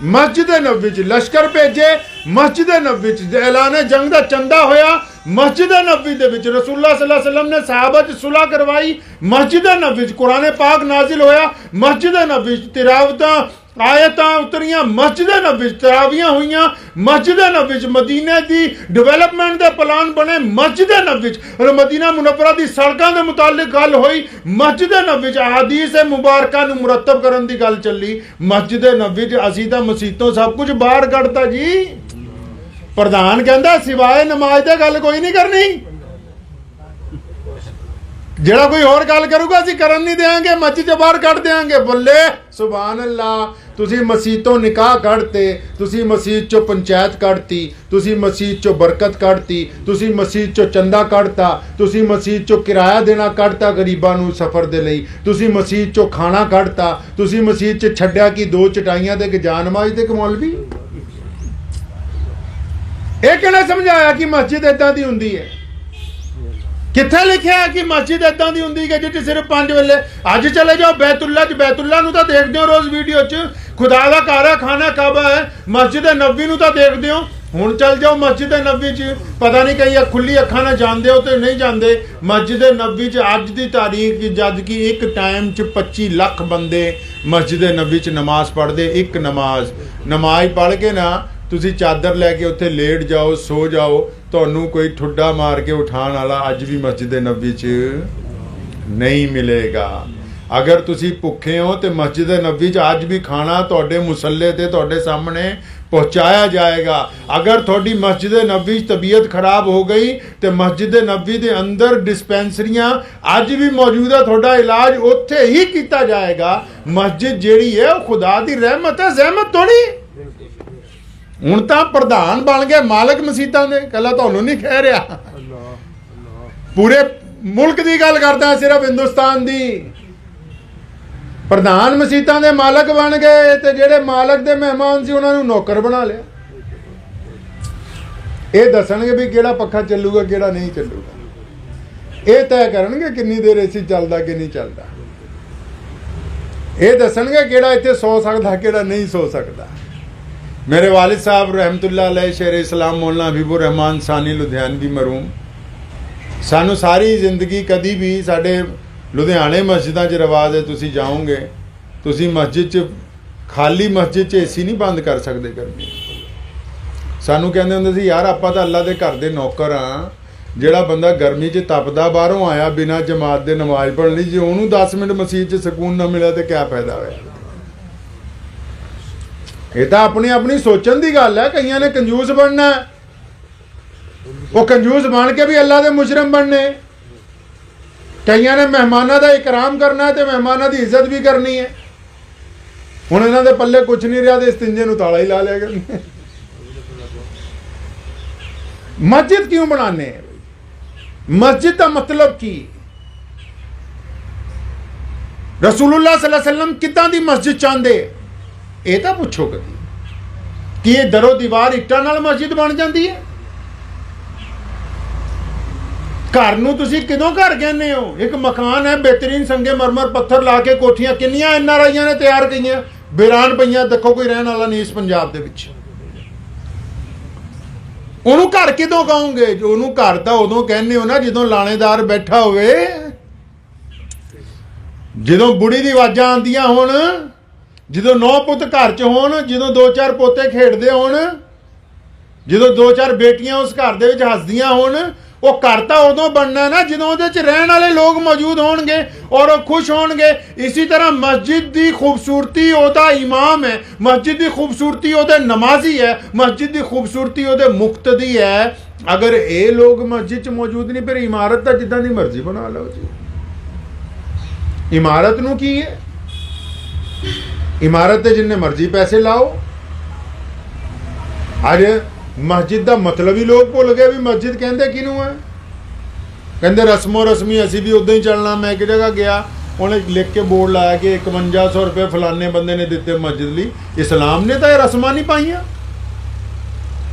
मस्जिद नबी च लश्कर भेजे, मस्जिद नबी च ऐलान जंग दा चंदा होया, मस्जिद नबी दे विच रसूलुल्लाह सल्लल्लाहु अलैहि वसल्लम ने सहाबा च सुलह करवाई, मस्जिद नबी च कुरान पाक नाजिल होया, मस्जिद नबी च तिलावतां आयतां उतरियां, मस्जिद नबी च तरावियां हुईयां, मस्जिद नबी च मदीने दी डिवेलपमेंट दे प्लान बने, मस्जिद नबी च मदीना मुनव्वरा दी सड़कां दे मुतालिक गल होई, मस्जिद नबी च हदीस मुबारका नूं मुरतब करन दी गल चली। मस्जिद नबी च असीं तां मसीतों सब कुछ बाहर कढता जी। प्रधान कहंदा सिवाए नमाज दे गल कोई नहीं करनी, जेड़ा कोई और गल करूगा असीं करन नहीं देंगे, मस्जिद च बाहर कढ देंगे। बोले सुभान अल्लाह, तुसी मसीतों निकाह कढते, तुसी मसीत चो पंचायत कढती, तुसी मसीत चो बरकत कढती, तुसी मसीत चो चंदा कढता, तुसी मसीत चो किराया देना कढता गरीबां नूं सफर दे लई, तुसी मसीत चो खाना कढता, तुसी मसीत च छड्डिया कि 2 चटाइयां ते जान नमाज ते मौलवी। ਇਹ ਕਿਹਨੇ ਸਮਝਾਇਆ ਕਿ ਮਸਜਿਦ ਇਦਾਂ ਦੀ ਹੁੰਦੀ ਹੈ? ਕਿੱਥੇ ਲਿਖਿਆ ਹੈ ਕਿ ਮਸਜਿਦ ਇਦਾਂ ਦੀ ਹੁੰਦੀ ਹੈ ਜਿੱਥੇ ਸਿਰਫ 5 ਵੇਲੇ? ਅੱਜ ਚਲੇ ਜਾਓ ਬੈਤੁੱਲਾ ਚ, ਬੈਤੁੱਲਾ ਨੂੰ ਤਾਂ ਦੇਖਦੇ ਹੋ ਰੋਜ਼ ਵੀਡੀਓ ਚ, ਖੁਦਾ ਦਾ ਘਰ ਹੈ, ਖਾਨਾ ਕਾਬਾ ਹੈ। ਮਸਜਿਦ ਨਬੀ ਨੂੰ ਤਾਂ ਦੇਖਦੇ ਹੋ, ਹੁਣ ਚੱਲ ਜਾਓ ਮਸਜਿਦ ਨਬੀ ਚ, ਪਤਾ ਨਹੀਂ ਕਈ ਖੁੱਲੀ ਅੱਖਾਂ ਨਾਲ ਜਾਂਦੇ ਹੋ ਤੇ ਨਹੀਂ ਜਾਂਦੇ। ਮਸਜਿਦ ਨਬੀ ਚ ਅੱਜ ਦੀ ਤਾਰੀਖ ਜਦ ਕਿ ਇੱਕ ਟਾਈਮ ਚ 25 ਲੱਖ ਬੰਦੇ ਮਸਜਿਦ ਨਬੀ ਚ ਨਮਾਜ਼ ਪੜ੍ਹਦੇ। ਇੱਕ ਨਮਾਜ਼ ਪੜ੍ਹ ਕੇ ਨਾ ਤੁਸੀਂ ਚਾਦਰ ਲੈ ਕੇ ਉੱਥੇ ਲੇਟ ਜਾਓ, ਸੋ ਜਾਓ, ਤੁਹਾਨੂੰ ਕੋਈ ਠੁੱਡਾ ਮਾਰ ਕੇ ਉਠਾਉਣ ਵਾਲਾ ਅੱਜ ਵੀ ਮਸਜਿਦ ਨਬੀ 'ਚ ਨਹੀਂ ਮਿਲੇਗਾ। ਅਗਰ ਤੁਸੀਂ ਭੁੱਖੇ ਹੋ ਤੇ ਮਸਜਿਦ ਨਬੀ 'ਚ ਅੱਜ ਵੀ ਖਾਣਾ ਤੁਹਾਡੇ ਮੁਸੱਲੇ ਤੇ ਤੁਹਾਡੇ ਸਾਹਮਣੇ ਪਹੁੰਚਾਇਆ ਜਾਏਗਾ। ਅਗਰ ਤੁਹਾਡੀ ਮਸਜਿਦ ਨਬੀ 'ਚ ਤਬੀਅਤ ਖਰਾਬ ਹੋ ਗਈ ਤੇ ਮਸਜਿਦ ਨਬੀ ਦੇ ਅੰਦਰ ਡਿਸਪੈਂਸਰੀਆਂ ਅੱਜ ਵੀ ਮੌਜੂਦ ਹੈ, ਤੁਹਾਡਾ ਇਲਾਜ ਉੱਥੇ ਹੀ ਕੀਤਾ ਜਾਏਗਾ। ਮਸਜਿਦ ਜਿਹੜੀ ਹੈ ਉਹ ਖੁਦਾ ਦੀ ਰਹਿਮਤ ਹੈ, ਜ਼ਹਿਮਤ ਥੋੜੀ। ਹੁਣ ਤਾਂ ਪ੍ਰਧਾਨ ਬਣ ਗਏ ਮਾਲਕ ਮਸੀਤਾਂ ਦੇ, ਕੱਲਾ ਤੁਹਾਨੂੰ ਨਹੀਂ ਕਹਿ ਰਿਹਾ, ਪੂਰੇ ਮੁਲਕ ਦੀ ਗੱਲ ਕਰਦਾ, ਸਿਰਫ ਹਿੰਦੁਸਤਾਨ ਦੀ। ਪ੍ਰਧਾਨ ਮਸੀਤਾਂ ਦੇ ਮਾਲਕ ਬਣ ਗਏ ਤੇ ਜਿਹੜੇ ਮਾਲਕ ਦੇ ਮਹਿਮਾਨ ਸੀ ਉਹਨਾਂ ਨੂੰ ਨੌਕਰ ਬਣਾ ਲਿਆ। ਇਹ ਦੱਸਣਗੇ ਵੀ ਕਿਹੜਾ ਪੱਖਾ ਚੱਲੂਗਾ ਕਿਹੜਾ ਨਹੀਂ ਚੱਲੂਗਾ, ਇਹ ਤੈਅ ਕਰਨਗੇ ਕਿੰਨੀ ਦੇਰ ਏਸੀ ਚੱਲਦਾ ਕਿ ਨਹੀਂ ਚੱਲਦਾ। ਇਹ ਦੱਸਣਗੇ ਕਿਹੜਾ ਇੱਥੇ ਸੌ ਸਕਦਾ ਕਿਹੜਾ ਨਹੀਂ ਸੌ ਸਕਦਾ। मेरे वालिद साहब रहमतुल्लाह अलैह शेर इस्लाम मौलाना हबीबुर रहमान सानी लुधियानवी मरूम, सानू सारी जिंदगी कभी भी साढ़े लुधियाने मस्जिदां 'ਚ रिवाज है, तुसी जाओगे तुसी मस्जिद 'ਚ खाली मस्जिद 'ਚ एसी नहीं बंद कर सकते गर्मी। सानू कहते होंदे सी यार आपां तां अल्लाह दे घर दे नौकर हाँ, ਜਿਹੜਾ ਬੰਦਾ ਗਰਮੀ 'ਚ ਤਪਦਾ ਬਾਹਰੋਂ ਆਇਆ ਬਿਨਾਂ ਜਮਾਤ ਦੇ ਨਮਾਜ਼ ਪੜ੍ਹਨ ਲਈ, ਜੇ ਉਹਨੂੰ 10 ਮਿੰਟ ਮਸਜਿਦ 'ਚ ਸਕੂਨ ਨਾ ਮਿਲਿਆ ਤੇ ਕੀ ਫਾਇਦਾ ਹੋਇਆ। ਇਹ ਤਾਂ ਆਪਣੀ ਆਪਣੀ ਸੋਚਣ ਦੀ ਗੱਲ ਹੈ। ਕਈਆਂ ਨੇ ਕੰਜੂਸ ਬਣਨਾ, ਉਹ ਕੰਜੂਸ ਬਣ ਕੇ ਵੀ ਅੱਲਾ ਦੇ ਮੁਜਰਮ ਬਣਨੇ। ਕਈਆਂ ਨੇ ਮਹਿਮਾਨਾਂ ਦਾ ਇਕਰਾਮ ਕਰਨਾ ਤੇ ਮਹਿਮਾਨਾਂ ਦੀ ਇੱਜ਼ਤ ਵੀ ਕਰਨੀ ਹੈ। ਹੁਣ ਇਹਨਾਂ ਦੇ ਪੱਲੇ ਕੁਝ ਨਹੀਂ ਰਿਹਾ ਤੇ ਇਸ ਤਿੰਜੇ ਨੂੰ ਤਾਲਾ ਹੀ ਲਾ ਲਿਆ ਕਰਨੇ। ਮਸਜਿਦ ਕਿਉਂ ਬਣਾਉਂਦੇ? ਮਸਜਿਦ ਦਾ ਮਤਲਬ ਕੀ? ਰਸੂਲੁल्लाह सल्लल्लाहु अलैहि वसल्लम ਕਿੱਦਾਂ ਦੀ ਮਸਜਿਦ ਚਾਹੁੰਦੇ? ਇਹ ਤਾਂ ਪੁੱਛੋ ਕਦੀ ਕਿ ਇਹ ਦਰੋ ਦੀਵਾਰ ਇੱਟਾਂ ਨਾਲ ਮਸਜਿਦ ਬਣ ਜਾਂਦੀ ਹੈ? ਘਰ ਨੂੰ ਤੁਸੀਂ ਕਿਦੋਂ ਘਰ ਕਹਿੰਦੇ ਹੋ? ਇੱਕ ਮਕਾਨ ਹੈ ਬਿਹਤਰੀਨ ਸੰਗੇ ਮਰਮਰ ਪੱਥਰ ਲਾ ਕੇ ਕੋਠੀਆਂ ਕਿੰਨੀਆਂ NRIਆਂ ਨੇ ਤਿਆਰ ਕਈਆਂ, ਬਿਰਾਨ ਪਈਆਂ, ਦੇਖੋ ਕੋਈ ਰਹਿਣ ਵਾਲਾ ਨਹੀਂ ਇਸ ਪੰਜਾਬ ਦੇ ਵਿੱਚ। ਉਹਨੂੰ ਘਰ ਕਿਦੋਂ ਕਹੋਗੇ? ਉਹਨੂੰ ਘਰ ਤਾਂ ਉਦੋਂ ਕਹਿੰਦੇ ਹੋ ਨਾ ਜਦੋਂ ਲਾਣੇਦਾਰ ਬੈਠਾ ਹੋਵੇ, ਜਦੋਂ ਬੁੜੀ ਦੀ ਆਵਾਜ਼ਾਂ ਆਉਂਦੀਆਂ ਹੋਣ, ਜਦੋਂ 9 ਪੁੱਤ ਘਰ 'ਚ ਹੋਣ, ਜਦੋਂ 2-4 ਪੋਤੇ ਖੇਡਦੇ ਹੋਣ, ਜਦੋਂ 2-4 ਬੇਟੀਆਂ ਉਸ ਘਰ ਦੇ ਵਿੱਚ ਹੱਸਦੀਆਂ ਹੋਣ। ਉਹ ਘਰ ਤਾਂ ਉਦੋਂ ਬਣਨਾ ਨਾ ਜਦੋਂ ਉਹਦੇ 'ਚ ਰਹਿਣ ਵਾਲੇ ਲੋਕ ਮੌਜੂਦ ਹੋਣਗੇ ਔਰ ਉਹ ਖੁਸ਼ ਹੋਣਗੇ। ਇਸੇ ਤਰ੍ਹਾਂ ਮਸਜਿਦ ਦੀ ਖੂਬਸੂਰਤੀ ਉਹਦਾ ਇਮਾਮ ਹੈ, ਮਸਜਿਦ ਦੀ ਖੂਬਸੂਰਤੀ ਉਹਦੇ ਨਮਾਜ਼ੀ ਹੈ, ਮਸਜਿਦ ਦੀ ਖੂਬਸੂਰਤੀ ਉਹਦੇ ਮੁਕਤਦੀ ਹੈ। ਅਗਰ ਇਹ ਲੋਕ ਮਸਜਿਦ 'ਚ ਮੌਜੂਦ ਨਹੀਂ, ਫਿਰ ਇਮਾਰਤ ਤਾਂ ਜਿੱਦਾਂ ਦੀ ਮਰਜ਼ੀ ਬਣਾ ਲਓ ਜੀ। ਇਮਾਰਤ ਨੂੰ ਕੀ ਹੈ? ਇਮਾਰਤ ਤੇ ਜਿੰਨੇ ਮਰਜ਼ੀ ਪੈਸੇ ਲਾਓ। ਅੱਜ ਮਸਜਿਦ ਦਾ ਮਤਲਬ ਹੀ ਲੋਕ ਭੁੱਲ ਗਏ ਵੀ ਮਸਜਿਦ ਕਹਿੰਦੇ ਕਿਹਨੂੰ ਹੈ। ਕਹਿੰਦੇ ਰਸਮੋ ਰਸਮੀ ਅਸੀਂ ਵੀ ਉਦਾਂ ਹੀ ਚੱਲਣਾ। ਮੈਂ ਇੱਕ ਜਗ੍ਹਾ ਗਿਆ, ਉਹਨੇ ਲਿਖ ਕੇ ਬੋਰਡ ਲਾਇਆ ਕਿ 5100 ਰੁਪਏ ਫਲਾਣੇ ਬੰਦੇ ਨੇ ਦਿੱਤੇ ਮਸਜਿਦ ਲਈ। ਇਸਲਾਮ ਨੇ ਤਾਂ ਇਹ ਰਸਮਾਂ ਨਹੀਂ ਪਾਈਆਂ।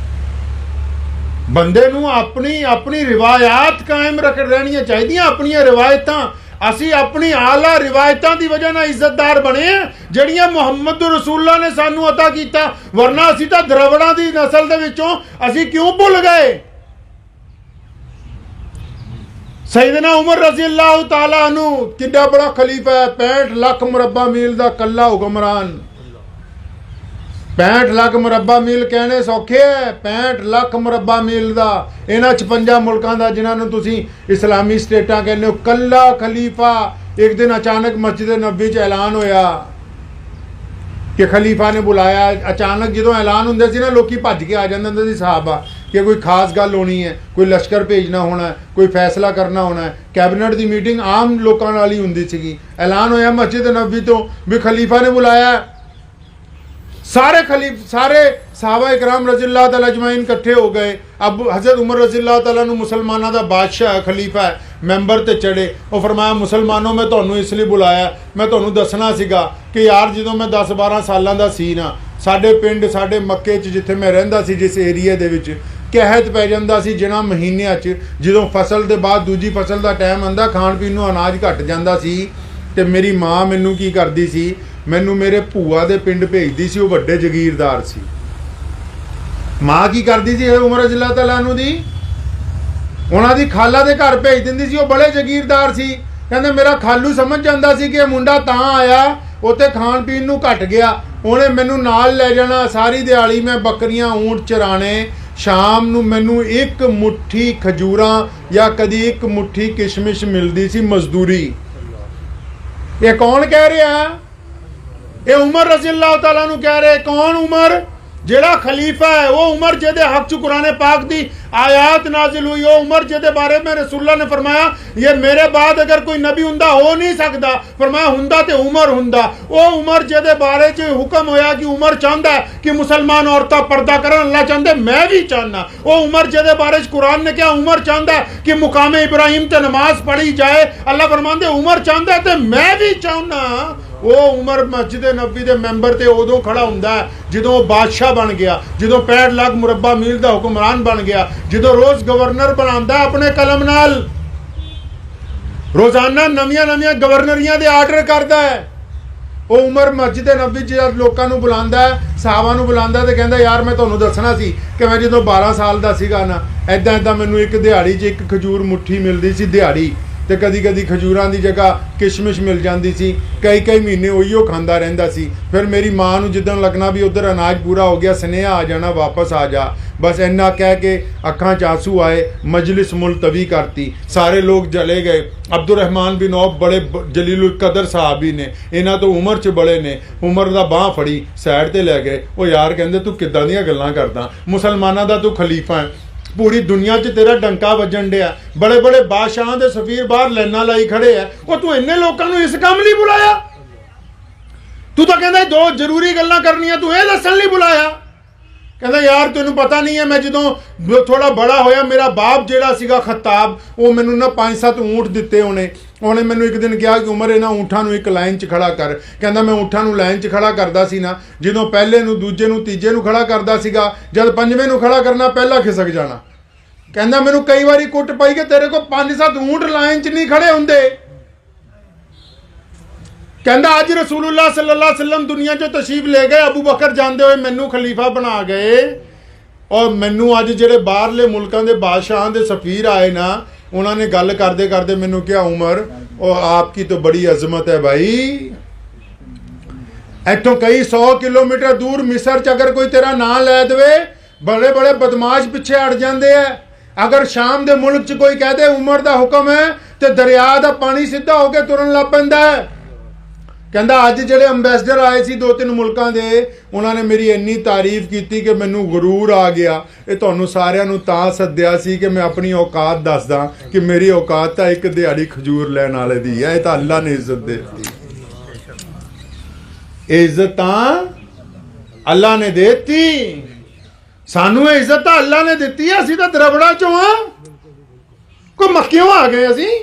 ਬੰਦੇ ਨੂੰ ਆਪਣੀ ਰਿਵਾਇਤ ਕਾਇਮ ਰਹਿਣੀਆਂ ਚਾਹੀਦੀਆਂ। ਆਪਣੀਆਂ ਰਿਵਾਇਤਾਂ, ਅਸੀਂ ਆਪਣੀ ਆਲਾ ਰਿਵਾਇਤਾਂ ਦੀ ਵਜ੍ਹਾ ਨਾਲ ਇੱਜ਼ਤਦਾਰ ਬਣੇ ਆ ਜਿਹੜੀਆਂ ਮੁਹੰਮਦ ਰਸੂਲullah ਨੇ ਸਾਨੂੰ ਅਤਾ ਕੀਤਾ। ਵਰਨਾ ਅਸੀਂ ਤਾਂ ਦਰਵੜਾਂ ਦੀ ਨਸਲ ਦੇ ਵਿੱਚੋਂ ਅਸੀਂ ਕਿਉਂ ਭੁੱਲ ਗਏ? ਸੈਯਦਨਾ ਉਮਰ ਰਜ਼ੀ ਅੱਲਾਹੁ ਤਾਲਾ ਅਨਹੂ ਕਿੰਨਾ ਬੜਾ ਖਲੀਫਾ ਹੈ, 65 ਲੱਖ ਮੁਰੱਬਾ ਮੀਲ ਦਾ ਕੱਲਾ ਹੁਕਮਰਾਨ। 65 ਲੱਖ ਮੁਰੱਬਾ ਮੀਲ ਕਹਿਣੇ ਸੌਖੇ ਹੈ, 65 ਲੱਖ ਮੁਰੱਬਾ ਮੀਲ ਦਾ ਇਹਨਾਂ 56 ਮੁਲਕਾਂ ਦਾ ਜਿਨ੍ਹਾਂ ਨੂੰ ਤੁਸੀਂ ਇਸਲਾਮੀ ਸਟੇਟਾਂ ਕਹਿੰਦੇ ਹੋ, ਕੱਲਾ ਖਲੀਫਾ। ਇੱਕ ਦਿਨ ਅਚਾਨਕ ਮਸਜਿਦ ਨਬੀ 'ਚ ਐਲਾਨ ਹੋਇਆ ਕਿ ਖਲੀਫਾ ਨੇ ਬੁਲਾਇਆ। ਅਚਾਨਕ ਜਦੋਂ ਐਲਾਨ ਹੁੰਦੇ ਸੀ ਨਾ, ਲੋਕੀ ਭੱਜ ਕੇ ਆ ਜਾਂਦੇ ਹੁੰਦੇ ਸੀ ਸਾਹਬਾ ਕਿ ਕੋਈ ਖਾਸ ਗੱਲ ਹੋਣੀ ਹੈ, ਕੋਈ ਲਸ਼ਕਰ ਭੇਜਣਾ ਹੋਣਾ, ਕੋਈ ਫੈਸਲਾ ਕਰਨਾ ਹੋਣਾ। ਕੈਬਨਿਟ ਦੀ ਮੀਟਿੰਗ ਆਮ ਲੋਕਾਂ ਨਾਲ ਹੀ ਹੁੰਦੀ ਸੀਗੀ। ਐਲਾਨ ਹੋਇਆ ਮਸਜਿਦ ਨਬੀ ਤੋਂ ਵੀ ਖਲੀਫਾ ਨੇ ਬੁਲਾਇਆ। सारे साहबा इकराम रज़ी अल्लाह तआला अजमाइन इकट्ठे हो गए। अब हज़रत उमर रज़ी अल्लाह तआला नू मुसलमानों का बादशाह खलीफा है, मैंबर ते चढ़े। और फरमाया मुसलमानों मैं तुहानू इसलिए बुलाया, मैं तुहानू दसना सीगा कि यार जो मैं 10-12 सालों का सी ना, साडे पिंड साडे मक्के च जिथे मैं रहिंदा सी, जिस एरिए दे विच कहत पै जांदा सी जिन्हां महीनिਆਂ च ਜਦੋਂ फसल ਦੇ ਬਾਅਦ ਦੂਜੀ फसल ਦਾ ਟਾਈਮ ਆਂਦਾ, ਖਾਣ ਪੀਣ ਨੂੰ ਅਨਾਜ ਘਟ ਜਾਂਦਾ ਸੀ। ਤੇ ਮੇਰੀ ਮਾਂ ਮੈਨੂੰ ਕੀ ਕਰਦੀ ਸੀ, ਮੈਨੂੰ ਮੇਰੇ ਭੂਆ ਦੇ ਪਿੰਡ ਭੇਜਦੀ ਸੀ। ਉਹ ਵੱਡੇ ਜਗੀਰਦਾਰ ਸੀ। ਮਾਂ ਕੀ ਕਰਦੀ ਸੀ ਉਮਰ ਰਜ਼ੀ ਅੱਲਾਹ ਤਆਲਾ ਅਨਹੂ ਦੀ, ਉਹਨਾਂ ਦੀ ਖਾਲਾ ਦੇ ਘਰ ਭੇਜ ਦਿੰਦੀ ਸੀ। ਉਹ ਬੜੇ ਜਗੀਰਦਾਰ ਸੀ। ਕਹਿੰਦੇ ਮੇਰਾ ਖਾਲੂ ਸਮਝ ਜਾਂਦਾ ਸੀ ਕਿ ਇਹ ਮੁੰਡਾ ਤਾਂ ਆਇਆ, ਉੱਥੇ ਖਾਣ ਪੀਣ ਨੂੰ ਘਟ ਗਿਆ, ਉਹਨੇ ਮੈਨੂੰ ਨਾਲ ਲੈ ਜਾਣਾ। ਸਾਰੀ ਦਿਹਾੜੀ ਮੈਂ ਬੱਕਰੀਆਂ ਊਂਟ ਚਰਾਣੇ, ਸ਼ਾਮ ਨੂੰ ਮੈਨੂੰ ਇੱਕ ਮੁੱਠੀ ਖਜੂਰਾਂ ਜਾਂ ਕਦੀ ਇੱਕ ਮੁੱਠੀ ਕਿਸ਼ਮਿਸ਼ ਮਿਲਦੀ ਸੀ ਮਜ਼ਦੂਰੀ। ਇਹ ਕੌਣ ਕਹਿ ਰਿਹਾ? ਇਹ ਉਮਰ ਰਜ਼ੀ ਅੱਲਾਹ ਤਾਲਾ ਨੂੰ ਕਹਿ ਰਹੇ। ਕੌਣ ਉਮਰ? ਜਿਹੜਾ ਖਲੀਫਾ है वो उमर ਜਿਹਦੇ ਹੱਕ ਚ ਕੁਰਾਨ पाक ਦੀ आयात नाजिल हुई। वो उमर ਜਿਹਦੇ बारे में रसूलullah ने फरमाया ये मेरे बाद अगर कोई नबी हुंदा हो नहीं सकता। फरमाया हुंदा ते उमर हुंदा। वो उमर ਜਿਹਦੇ बारे च हुक्म होया कि उमर चाहता है कि मुसलमान औरतां पर्दा करन, अल्लाह चाहते मैं भी चाहना। वो उमर ਜਿਹਦੇ बारे च कुरान ने क्या उमर चाहता है कि मुकाम इब्राहिम ते नमाज पढ़ी जाए। अल्लाह फरमांदे उमर चाहता है ते मैं भी चाहना। वो उमर मस्जिद नबी के मैंबर से उदों खड़ा होंदा जो बादशाह बन गया, जो 65 लाख मुरब्बा मील का हुक्मरान बन गया, जो रोज गवर्नर बनाता अपने कलम नाल, रोजाना नवियां नवियां गवर्नरियां दे आर्डर करता है। वो उमर मस्जिद नबी जब लोगों को बुलांदा है, साहबा नूं बुलांदा ते कहंदा यार मैं तुहानूं दसना सी कि मैं जो 12 साल का सीगा ना, ऐदां ऐदां मैनूं एक दिहाड़ी 'च एक खजूर मुट्ठी मिलती सी दिहाड़ी, ਤੇ ਕਦੀ ਕਦੀ ਖਜੂਰਾਂ ਦੀ ਜਗ੍ਹਾ ਕਿਸ਼ਮਿਸ਼ ਮਿਲ ਜਾਂਦੀ ਸੀ। ਕਈ ਮਹੀਨੇ ਉਹੀਓ ਖਾਂਦਾ ਰਹਿੰਦਾ ਸੀ। ਫਿਰ ਮੇਰੀ ਮਾਂ ਨੂੰ ਜਿੱਦਣ ਲੱਗਣਾ ਵੀ ਉਧਰ ਅਨਾਜ ਪੂਰਾ ਹੋ ਗਿਆ, ਸੁਨੇਹਾ ਆ ਜਾਣਾ ਵਾਪਸ ਆ ਜਾ। ਬਸ ਇੰਨਾ ਕਹਿ ਕੇ ਅੱਖਾਂ 'ਚ ਆਂਸੂ ਆਏ, ਮਜਲਿਸ ਮੁਲਤਵੀ ਕਰਤੀ, ਸਾਰੇ ਲੋਕ ਚਲੇ ਗਏ। ਅਬਦੁਰਰਹਿਮਾਨ ਬਿਨ ਔਫ ਬੜੇ ਜਲੀਲੁਲ ਕਦਰ ਸਾਹਬੀ ਨੇ, ਇਹਨਾਂ ਤੋਂ ਉਮਰ 'ਚ ਬੜੇ ਨੇ। ਉਮਰ ਦਾ ਬਾਂਹ ਫੜੀ ਸਾਈਡ ਤੇ ਲੈ ਗਏ। ਉਹ ਯਾਰ ਕਹਿੰਦੇ ਤੂੰ ਕਿੱਦਾਂ ਦੀਆਂ ਗੱਲਾਂ ਕਰਦਾ, ਮੁਸਲਮਾਨਾਂ ਦਾ ਤੂੰ ਖਲੀਫਾ ਹੈ, पूरी दुनिया च तेरा डंका वजन डिया, बड़े बड़े बादशाह के सफीर बाहर लाइना लाई खड़े है, वो तू इन्ने लोगों को इस काम नहीं बुलाया? तू तो कहता दो जरूरी गल्लां करनियां, तू ये दसन नहीं बुलाया? कहता यार तेन पता नहीं है, मैं जो थोड़ा बड़ा होया मेरा बाप जिहड़ा सीगा खत्ताब, वो मैनू ना 5-7 ऊँट दिते उन्हें मैनू एक दिन कहा कि उमर इन्हां ऊँठां नूं एक लाइन च खड़ा कर। कहता मैं ऊँठां नूं लाइन च खड़ा करदा सी ना, जो पहले नूं दूजे नूं तीजे नूं खड़ा करदा सीगा, जब 5वें नूं खड़ा करना पहला खिसक जाना। कहता मैनू कई बारी कुट पाई कि तेरे को 5-7 ऊँट लाइन च नहीं खड़े हुंदे। कहता अज रसूलुल्लाह सल्लल्लाहु अलैहि वसल्लम दुनिया चो तशरीफ ले गए, अबू बकर जाते हुए मैनू खलीफा बना गए, और मैनू अज जेडे बाहरले मुल्कों के बादशाह के सफीर आए ना, उन्होंने गल करते करते मैनू क्या उमर और आपकी तो बड़ी अजमत है भाई, इतों कई 100 किलोमीटर दूर मिस्र च अगर कोई तेरा नाम लै दे, बड़े बड़े बदमाश पिछे हट जाते हैं। अगर शाम के मुल्क च कोई कहते उमर का हुक्म है तो दरिया का पानी सीधा होकर तुरन लग पैंदा है। कहता अज जेडे अंबैसडर आए सी 2-3 मुल्कों के, उन्होंने मेरी इन्नी तारीफ की कि मैनू गुरूर आ गया। ये तुहानू सारिਆਂ ਨੂੰ ਤਾਂ सद्दिया सी कि मैं अपनी औकात दसदा कि मेरी औकात तो एक दिहाड़ी खजूर लैन वाले दी है, तो अल्लाह ने इज्जत दे दी। इज्जत अल्लाह ने देती, सानू इज्जत तो अल्लाह ने दी है, असीं तो द्रवड़ा चो हाँ, कोई मक्कियों आ गए, असीं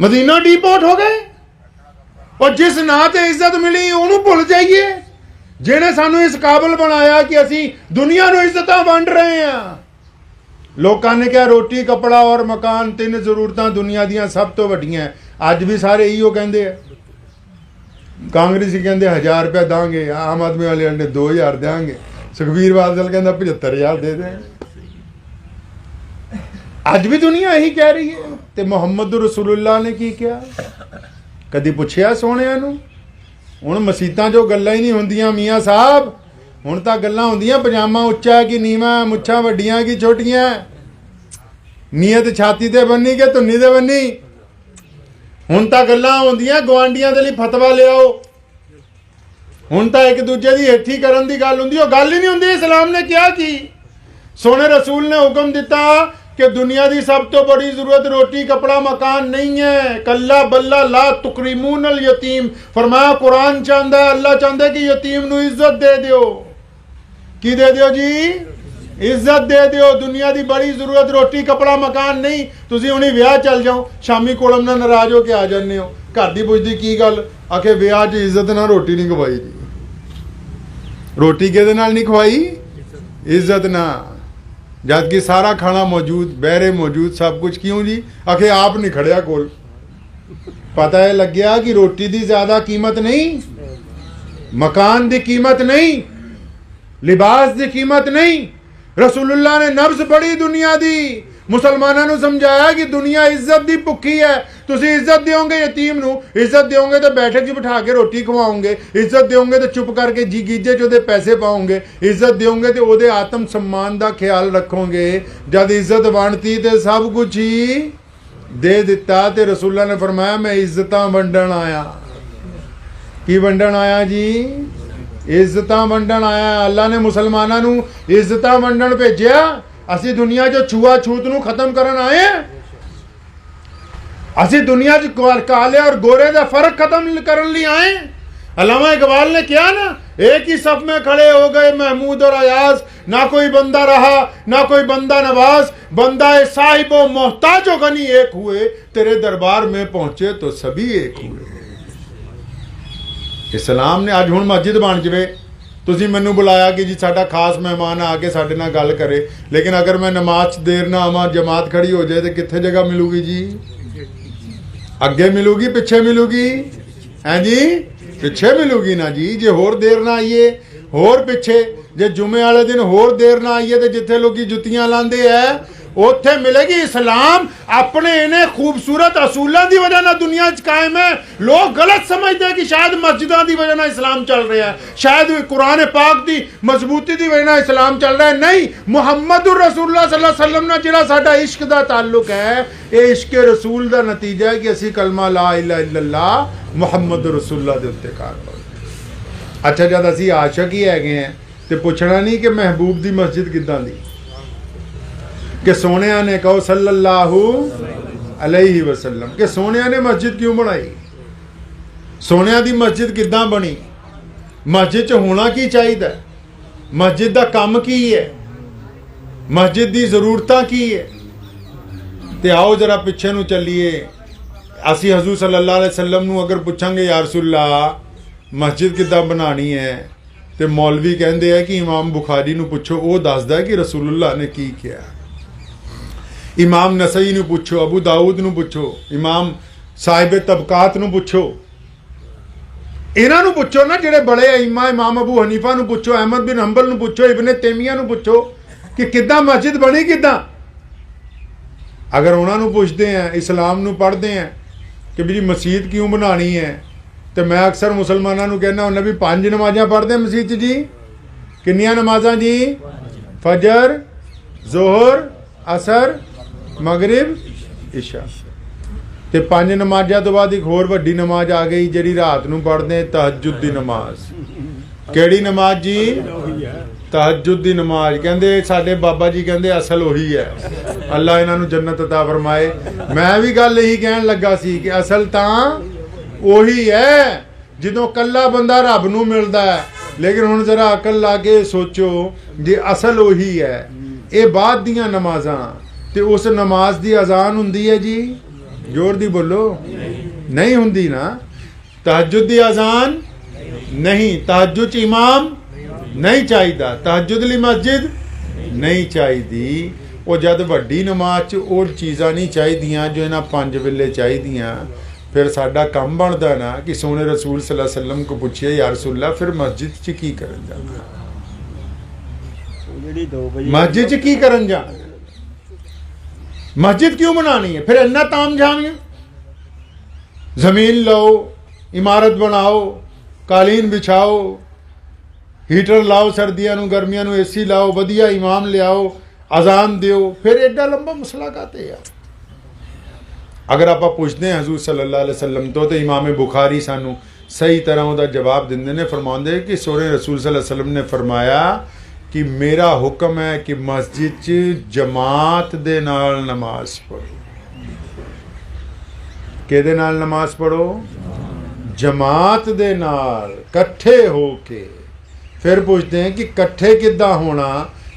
मदीना डीपोर्ट हो गए। और जिस ना ते इज्जत मिली उन्होंने भुल जाइए, जिन्हें सानू इस काबिल बनाया कि असी दुनिया को इज्जत वंड रहे हैं। लोगों ने क्या रोटी कपड़ा और मकान 3 जरूरतां दुनिया दियां सब तो वड्डियां। अज भी सारे इहो कहते हैं, कांग्रेसी कहते 1000 रुपया देंगे, आम आदमी वाले ने 2000 देंगे, सुखबीर बादल कहता 75,000 दे दें। अज भी दुनिया यही कह रही है। तो मुहम्मद रसूलुल्लाह ने की किया? कदी पुछया सोहणिया नूं? हुण मसीतां जो गल्लां ही नहीं होंदियां मियाँ साहब, हुण तां गल्लां होंदियां पजामा उच्चा कि नीवा, मुच्छां वड्डियां कि छोटियां, नीयत छाती ते बन्नी कि धुन्नी ते बन्नी। हुण तां गल्लां होंदियां गवांडियां दे लई फतवा लियाओ, हुण तां एक दूजे दी हेठी करन दी गल हुंदी, ओह गल ही नहीं हुंदी। इस्लाम ने क्या की? सोने रसूल ने हुक्म दिता कि दुनिया की सब तो बड़ी जरूरत रोटी कपड़ा मकान नहीं है, कल्ला बल्ला ला तुकरीमूनल यतीम। फरमाया कुरान चाहता है, अल्लाह चाहता है कि यतीम नू इज्जत दे दियो। की दे दियो जी? इज्जत दे दियो। दुनिया की बड़ी जरूरत रोटी कपड़ा मकान नहीं। तुसीं हुणी विआह चल जाओ, शामी कोलम नाल नाराज होके आ जाने हो, घर दी पुछदी की गल, आखे विआह च इज्जत ना रोटी नहीं खवाई जी। रोटी किहदे नाल नहीं खवाई? इज्जत ना। जबकि सारा खाना मौजूद, बहरे मौजूद, सब कुछ। क्यों जी? आखे आप नहीं खड़िया कोल। पता है लग गया कि रोटी की ज्यादा कीमत नहीं, मकान की कीमत नहीं, लिबास की कीमत नहीं। रसूलुल्लाह ने नब्ज पढ़ी दुनिया दी, मुसलमानों को समझाया कि दुनिया इज्जत की भुखी है। तुसी इज्जत दोगे यतीम नू, इज्जत दोगे तो बैठक च बिठा के रोटी खवाओगे, इज्जत दोगे तो चुप करके जी गीजे च पैसे पाओगे, इज्जत दोगे तो वो आत्म सम्मान का ख्याल रखोगे। जब इज्जत वंडती तो सब कुछ ही दे दिता। तो रसूला ने फरमाया मैं इज्जत वंडन आया। की वंडन आया जी? इज्जत वंडन आया। अल्लाह ने मुसलमानों को इज्जत वंडन भेजा। असी दुनिया जो छुआ छूत नू खत्म करन आए हैं। असी दुनिया च काले और गोरे का फर्क खत्म करने लिए आए। अल्लामा इकबाल ने क्या ना, एक ही सफ में खड़े हो गए महमूद और अयाज, ना कोई बंदा रहा ना कोई बंदा नवाज, बंदा साहिब व मोहताज व गनी एक हुए, तेरे दरबार में पहुंचे तो सभी एक हुए। इस्लाम ने अज हुण मस्जिद बन जाए, तुसी मैनू बुलाया कि जी साडा खास मेहमान आके साडे नाल गल करे, लेकिन अगर मैं नमाज देर ना आवां, जमात खड़ी हो जाए तो कित्थे जगह मिलूगी जी? अगे मिलूगी पिछे मिलूगी? हैं जी? पिछे मिलूगी ना जी। जे होर देर ना आइए होर पिछे, जे जुमे वाले दिन होर देर ना आइए तो जिथे लोग जुत्तियां लांदे है उत्थे मिलेगी। इस्लाम अपने इन्हें खूबसूरत असूलों की वजह ना दुनिया च कायम है। लोग गलत समझते हैं कि शायद मस्जिदों की वजह ना इस्लाम चल रहा है, शायद कुरान पाक की मजबूती की वजह ना इस्लाम चल रहा है। नहीं, मुहम्मद रसूलुल्लाह सल्लल्लाहु अलैहि वसल्लम ना जिहड़ा साडा इश्क दा ताल्लुक है, ये इश्क रसूल का नतीजा है कि असी कलमा ला इलाहा इल्लल्लाह मुहम्मद रसूलुल्लाह दे उत्ते कार। अच्छा, जब असी आशक ही हैगे हैं तो पुछना नहीं कि महबूब दी मस्जिद किदां दी। कि सोनिया ने कहो सल्लल्लाहु अलैहि वसल्लम कि सोनिया ने मस्जिद क्यों बनाई, सोनिया दी मस्जिद किद्दां बनी, मस्जिद च होना की चाहिए, मस्जिद दा काम की है, मस्जिद दी ज़रूरतां की है। ते आओ जरा पिछे नूं चलीए। असी हजूर सल्लल्लाहु अलैहि वसल्लम नूं अगर पुछांगे या रसूलल्लाह मस्जिद किद्दां बनानी है, तो मौलवी कहते हैं कि इमाम बुखारी नूं पुछो, वो दसदा है कि रसूलुल्लाह ने की किया। इमाम नसई नूं पुछो, अबू दाऊद नूं पुछो, इमाम साहिब तबकात नूं पुछो, इन्हां नूं पुछो ना जिहड़े बड़े इमाम, इमाम अबू हनीफा नूं पुछो, अहमद बिन हंबल नूं पुछो, इब्ने तैमिया नूं पुछो कि किद्दां मस्जिद बनी किद्दां। अगर उन्होंने पूछते हैं, इस्लाम नूं पढ़ते हैं कि भी मसीत क्यों बनानी है, तो मैं अक्सर मुसलमानों को कहना उन्हें भी 5 नमाज़ां पढ़ते मसीत जी। किन्नियां नमाज़ां जी? फजर, जोहर, असर, मगरिब, इशा। तो 5 नमाज़ां तो बाद एक होर वड्डी नमाज आ गई जिहड़ी रात नूं पढ़ते हैं, तहज्जुद दी नमाज। किहड़ी नमाज जी? तहज्जुद दी नमाज। कहते साडे बाबा जी कहते असल उही है, अल्लाह इन्हां नूं जन्नत अता फरमाए। मैं भी गल यही कहन लगा सी कि असल तां उही है जदों कल्ला बंदा रब नूं मिलदा है। लेकिन हुण जरा अकल ला के सोचो, जे असल उही है, ये बाद दियां नमाज़ां ते उस नमाज दी अजान हुंदी है जी, जोर दी बोलो, नहीं हुंदी ना। तहज्जुद दी अजान नहीं, तहज्जुद च इमाम नहीं चाहिदा, तहज्जुद लई मस्जिद नहीं चाहिदी। वो जद वड्डी नमाज च वो चीज़ां नहीं चाहिदियां जो इन्हां 5 वेले चाहिदियां, फिर साडा काम बनदा ना कि सोने रसूल सल्लल्लाहु अलैहि वसल्लम को पूछिए या रसूलल्लाह फिर मस्जिद च की करन जाना, मस्जिद च की करन जाना, मस्जिद क्यों बनानी है, फिर इन्ना ताम झाम। जमीन लो, इमारत बनाओ, कालीन बिछाओ, हीटर लाओ, सर्दियां नूं गर्मियां नूं एसी लाओ, वधिया इमाम लियाओ, अजान दिओ, फिर एडा लंबा मसला काते आ। अगर आप पूछते हैं हजूर सल्लल्लाहु अलैहि वसल्लम तो इमाम बुखारी सानू सही तरह उहदा जवाब दिंदे ने, फरमाउंदे कि सोने रसूल सल्लल्लाहु अलैहि वसल्लम ने फरमाया कि मेरा हुक्म है कि मस्जिद च जमात दे नाल नमाज पढ़ो। किहदे नाल नमाज पढ़ो? जमात दे नाल, कट्ठे हो के। फिर पूछते हैं कि कट्ठे किद्दां होना?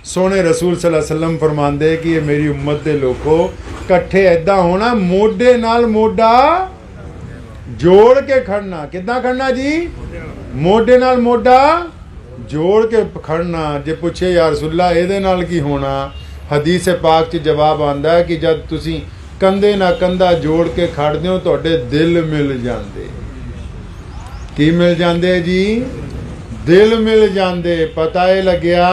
सोने रसूल सल्लल्लाहु अलैहि वसल्लम फरमांदे कि ये मेरी उम्मत दे लोगों, कट्ठे ऐदां होना, मोढे नाल मोढा जोड़ के खड़ना। किद्दां खड़ना जी? मोढे नाल मोढा जोड़ के खड़ना। जे पूछे या रसूलल्लाह इहदे नाल की होना? हदीस पाक च जवाब आंदा है कि जब तुसीं कंधे ना कंधा जोड़ के खड़दे हो तुहाडे दिल मिल जांदे। की मिल जांदे जी? दिल मिल जांदे। पता है लग्या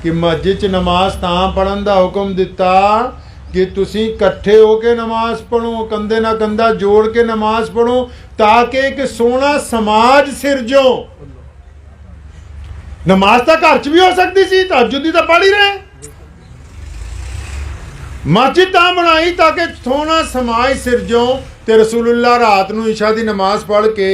कि मस्जिद च नमाज तां पढ़न दा हुक्म दिता कि तुसी कट्ठे होके नमाज पढ़ो, कंधे ना कंधा जोड़ के नमाज पढ़ो, ताकि एक सोहना समाज सिरजो। नमाज तो घर च भी हो सकती सी, तहज्जुद दी तां पढ़ ही रहे। मस्जिद तां बनाई ताकि सोहना समाज सिरजो। ते रसूलुल्लाह रात नूं इशा दी नमाज पढ़ के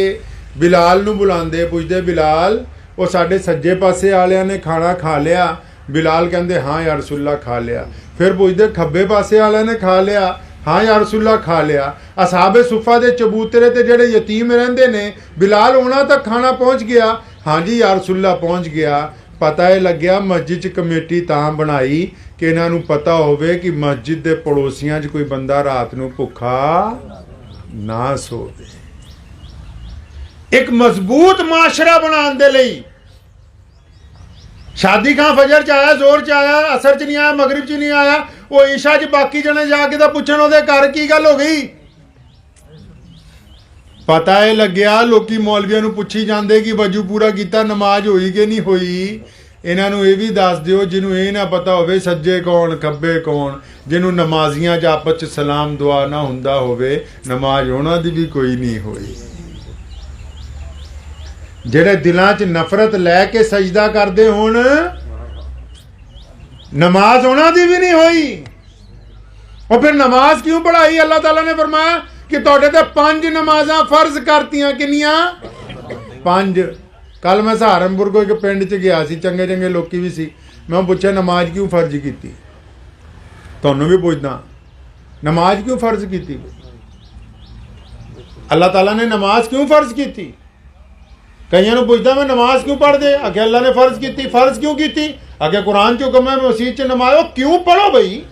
बिलाल नूं बुलांदे, पुछदे बिलाल वो साडे सज्जे पासे वालियां ने खाना खा लिया? बिलाल कहते हाँ या रसूलल्लाह खा लिया। फिर पुछदे खब्बे पासे वालियां ने खा लिया? हाँ या रसूलल्लाह खा लिया। असहाबे सुफा दे चबूतरे ते जेड़े यतीम रहंदे ने, बिलाल उन्हां तक खाना पहुंच गया? हाँ जी या रसूलल्लाह पहुंच गया। पता है लग्या मस्जिद च कमेटी तां बनाई कि इन्हां नूं पता होवे कि मस्जिद दे पड़ोसियां च कोई बंदा रात नूं भुखा ना सोवे। एक मजबूत माशरा बनाने दे लई। शादी खां फजर च आया, जोर च आया, असर च नहीं आया, मगरिब च नहीं आया, वो ईशा च बाकी जने जाके तो पुछण ओहदे घर की गल हो गई। पता है लग्या लोकी मौलवियां नूं पुछी जांदे कि वजू पूरा कीता, नमाज होई कि नहीं होई। इन्हां नूं ये भी दस दिओ जिन्हों ये ना पता होवे सज्जे कौन खब्बे कौन, जिन्हों नमाजियां च आपस च सलाम दुआ ना हुंदा होवे, नमाज उहनां दी भी कोई नहीं होई। जेड़े दिलां च नफरत लैके सजदा करदे होण, नमाज उहनां दी भी नहीं होई। और फिर नमाज क्यों पढ़ाई? अल्लाह ताला ने फरमाया कि तुहाडे ते 5 नमाज़ां फर्ज करतियां। किन्नियां? 5। कल मैं सहारनपुर को एक पिंड च गया सी, चंगे चंगे लोकी भी सी। मैं पूछा नमाज क्यों फर्ज की? ਤੁਹਾਨੂੰ ਵੀ ਪੁੱਛਦਾ, ਨਮਾਜ਼ ਕਿਉਂ ਫਰਜ਼ ਕੀਤੀ? ਅੱਲਾਹ ਤਾਲਾ ਨੇ ਨਮਾਜ਼ ਕਿਉਂ ਫਰਜ਼ ਕੀਤੀ? ਕਈਆਂ ਨੂੰ ਪੁੱਛਦਾ ਮੈਂ ਨਮਾਜ਼ ਕਿਉਂ ਪੜ੍ਹਦੇ? ਆਖੇ ਅੱਲਾਹ ਨੇ ਫਰਜ਼ ਕੀਤੀ। ਫਰਜ਼ ਕਿਉਂ ਕੀਤੀ? ਆਖੇ ਕੁਰਾਨ 'ਚ ਹੁਕਮ ਹੈ ਮਸਜਿਦ 'ਚ ਨਮਾਜ਼। ਉਹ ਕਿਉਂ ਪੜ੍ਹੋ ਬਈ?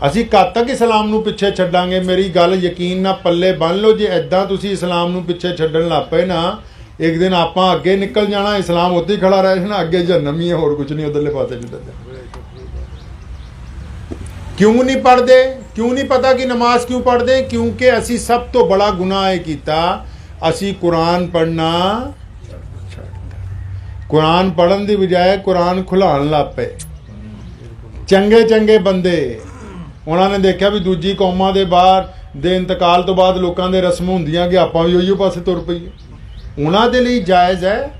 ਅਸੀਂ ਕਦ ਤੱਕ ਇਸਲਾਮ ਨੂੰ ਪਿੱਛੇ ਛੱਡਾਂਗੇ? ਮੇਰੀ ਗੱਲ ਯਕੀਨ ਨਾਲ ਪੱਲੇ ਬੰਨ੍ਹ ਲਓ, ਜੇ ਐਦਾਂ ਤੁਸੀਂ ਇਸਲਾਮ ਨੂੰ ਪਿੱਛੇ ਛੱਡਣ ਲੱਗ ਪਏ ਨਾ, ਇੱਕ ਦਿਨ ਆਪਾਂ ਅੱਗੇ ਨਿਕਲ ਜਾਣਾ, ਇਸਲਾਮ ਉੱਥੇ ਹੀ ਖੜਾ ਰਹਿ ਜਾਣਾ, ਅੱਗੇ ਜਹੰਨਮ ਹੀ ਹੈ, ਹੋਰ ਕੁਝ ਨਹੀਂ ਉਧਰਲੇ ਪਾਸੇ ਨਹੀਂ ਦੱਸਿਆ। ਕਿਉਂ ਨਹੀਂ ਪੜ੍ਹਦੇ? ਕਿਉਂ ਨਹੀਂ ਪਤਾ ਕਿ ਨਮਾਜ਼ ਕਿਉਂ ਪੜ੍ਹਦੇ? ਕਿਉਂਕਿ ਅਸੀਂ ਸਭ ਤੋਂ ਬੜਾ ਗੁਨਾਹ ਇਹ ਕੀਤਾ, ਅਸੀਂ ਕੁਰਾਨ ਪੜ੍ਹਨਾ, ਕੁਰਾਨ ਪੜ੍ਹਨ ਦੀ ਬਜਾਏ ਕੁਰਾਨ ਖੁਲਾਉਣ ਲੱਗ ਪਏ। ਚੰਗੇ ਚੰਗੇ ਬੰਦੇ ਉਹਨਾਂ ਨੇ ਦੇਖਿਆ ਵੀ ਦੂਜੀ ਕੌਮਾਂ ਦੇ ਬਾਹਰ ਦੇ ਇੰਤਕਾਲ ਤੋਂ ਬਾਅਦ ਲੋਕਾਂ ਦੇ ਰਸਮ ਹੁੰਦੀਆਂ ਕਿ ਆਪਾਂ ਵੀ ਉਹੀਓ ਪਾਸੇ ਤੁਰ ਪਈਏ। ਉਹਨਾਂ ਦੇ ਲਈ ਜਾਇਜ਼ ਹੈ।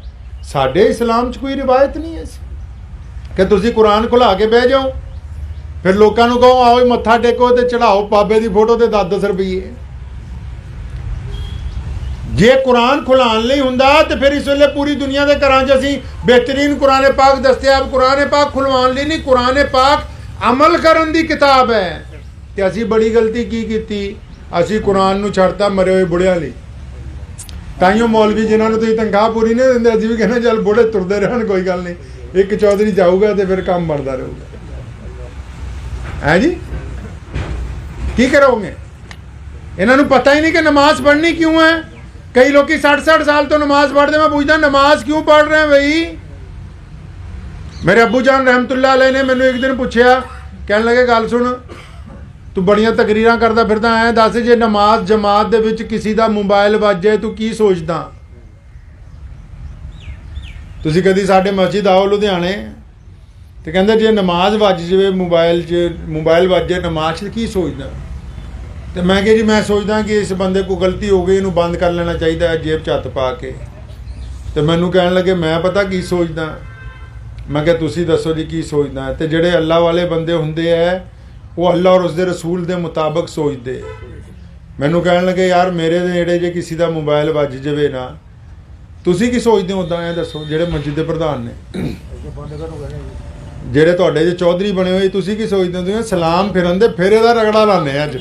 ਸਾਡੇ ਇਸਲਾਮ 'ਚ ਕੋਈ ਰਿਵਾਇਤ ਨਹੀਂ ਹੈ ਕਿ ਤੁਸੀਂ ਕੁਰਾਨ ਖੁਲਾ ਕੇ ਬਹਿ ਜਾਓ, ਫਿਰ ਲੋਕਾਂ ਨੂੰ ਕਹੋ ਆਓ ਮੱਥਾ ਟੇਕੋ ਤੇ ਚੜਾਓ ਬਾਬੇ ਦੀ ਫੋਟੋ ਤੇ 10-10 ਰੁਪਈਏ। ਜੇ ਕੁਰਾਨ ਖੁਲਾਉਣ ਲਈ ਹੁੰਦਾ ਤੇ ਫਿਰ ਇਸ ਵੇਲੇ ਪੂਰੀ ਦੁਨੀਆ ਦੇ ਘਰਾਂ 'ਚ ਅਸੀਂ ਬਿਹਤਰੀਨ ਕੁਰਾਨ ਪਾਕ ਦਸਤਿਆਬ। ਕੁਰਾਨ ਪਾਕ ਖੁਲਵਾਉਣ ਲਈ ਨਹੀਂ, ਕੁਰਾਨ ਪਾਕ ਅਮਲ ਕਰਨ ਦੀ ਕਿਤਾਬ ਹੈ। ਤੇ ਅਸੀਂ ਬੜੀ ਗਲਤੀ ਕੀ ਕੀਤੀ, ਅਸੀਂ ਕੁਰਾਨ ਨੂੰ ਛੱਡਤਾ ਮਰੇ ਹੋਏ ਬੁੜਿਆਂ ਲਈ। ਤਾਈਓ ਮੌਲਵੀ ਜਿਨ੍ਹਾਂ ਨੂੰ ਤੁਸੀਂ ਤਨਖਾਹ ਪੂਰੀ ਨਹੀਂ ਦਿੰਦੇ, ਅਸੀਂ ਵੀ ਕਹਿੰਦੇ ਚੱਲ ਬੁੜੇ ਤੁਰਦੇ ਰਹਿਣ, ਕੋਈ ਗੱਲ ਨਹੀਂ, ਇੱਕ ਚੌਧਰੀ ਜਾਊਗਾ ਤੇ ਫਿਰ ਕੰਮ ਬਣਦਾ ਰਹੂਗਾ। ਹੈ ਜੀ, ਕੀ ਕਰੋਗੇ? ਇਹਨਾਂ ਨੂੰ ਪਤਾ ਹੀ ਨਹੀਂ ਕਿ ਨਮਾਜ਼ ਪੜ੍ਹਨੀ ਕਿਉਂ ਹੈ। ਕਈ ਲੋਕੀ 60-60 ਸਾਲ ਤੋਂ ਨਮਾਜ਼ ਪੜ੍ਹਦੇ। ਮੈਂ ਪੁੱਛਦਾ ਨਮਾਜ਼ ਕਿਉਂ ਪੜ੍ਹ ਰਹੇ ਬਈ? ਮੇਰੇ ਅੱਬੂ ਜਾਨ ਰਹਿਮਤੁल्लाह अलैह ਨੇ ਮੈਨੂੰ ਇੱਕ ਦਿਨ ਪੁੱਛਿਆ, ਕਹਿਣ ਲੱਗੇ ਗੱਲ ਸੁਣ, ਤੂੰ ਬੜੀਆਂ ਤਕਰੀਰਾਂ ਕਰਦਾ ਫਿਰਦਾ, ਐ ਦੱਸ ਜੇ ਨਮਾਜ਼ ਜਮਾਤ ਦੇ ਵਿੱਚ ਕਿਸੇ ਦਾ ਮੋਬਾਈਲ ਵੱਜ ਜਾਏ ਤੂੰ ਕੀ ਸੋਚਦਾ? ਤੁਸੀਂ ਕਦੀ ਸਾਡੇ ਮਸਜਿਦ ਆਓ ਲੁਧਿਆਣੇ ਤੇ ਕਹਿੰਦੇ ਜੇ ਨਮਾਜ਼ ਵੱਜ ਜਾਵੇ ਮੋਬਾਈਲ ਵੱਜ ਜਾਏ ਨਮਾਜ਼ 'ਚ ਕੀ ਸੋਚਦਾ? ਤੇ ਮੈਂ ਕਿਹਾ ਜੀ ਮੈਂ ਸੋਚਦਾ ਕਿ ਇਸ ਬੰਦੇ ਕੋਲ ਗਲਤੀ ਹੋ ਗਈ, ਇਹਨੂੰ ਬੰਦ ਕਰ ਲੈਣਾ ਚਾਹੀਦਾ ਹੈ ਜੇਬ 'ਚ ਹੱਥ ਪਾ ਕੇ। ਤੇ ਮੈਨੂੰ ਕਹਿਣ ਲੱਗੇ ਮੈਂ ਪਤਾ ਕੀ ਸੋਚਦਾ। ਮੈਂ ਕਿਹਾ ਤੁਸੀਂ ਦੱਸੋ ਜੀ ਕੀ ਸੋਚਦਾ? ਤੇ ਜਿਹੜੇ ਅੱਲਾਹ ਵਾਲੇ ਬੰਦੇ ਹੁੰਦੇ ਹੈ ਉਹ ਅੱਲਾਹ ਔਰ ਉਸਦੇ ਰਸੂਲ ਦੇ ਮੁਤਾਬਕ ਸੋਚਦੇ। ਮੈਨੂੰ ਕਹਿਣ ਲੱਗੇ ਯਾਰ ਮੇਰੇ ਦੇ ਨੇੜੇ ਜੇ ਕਿਸੇ ਦਾ ਮੋਬਾਈਲ ਵੱਜ ਜਾਵੇ ਨਾ, ਤੁਸੀਂ ਕੀ ਸੋਚਦੇ ਹੋ? ਉੱਦਾਂ ਇਹ ਦੱਸੋ, ਜਿਹੜੇ ਮਸਜਿਦ ਦੇ ਪ੍ਰਧਾਨ ਨੇ, ਜਿਹੜੇ ਤੁਹਾਡੇ ਜੇ ਚੌਧਰੀ ਬਣੇ ਹੋਏ, ਤੁਸੀਂ ਕੀ ਸੋਚਦੇ ਹੋ? ਤੁਸੀਂ ਸਲਾਮ ਫਿਰਨ ਦੇ ਫਿਰ ਇਹਦਾ ਰਗੜਾ ਲਾਉਂਦੇ ਅੱਜ।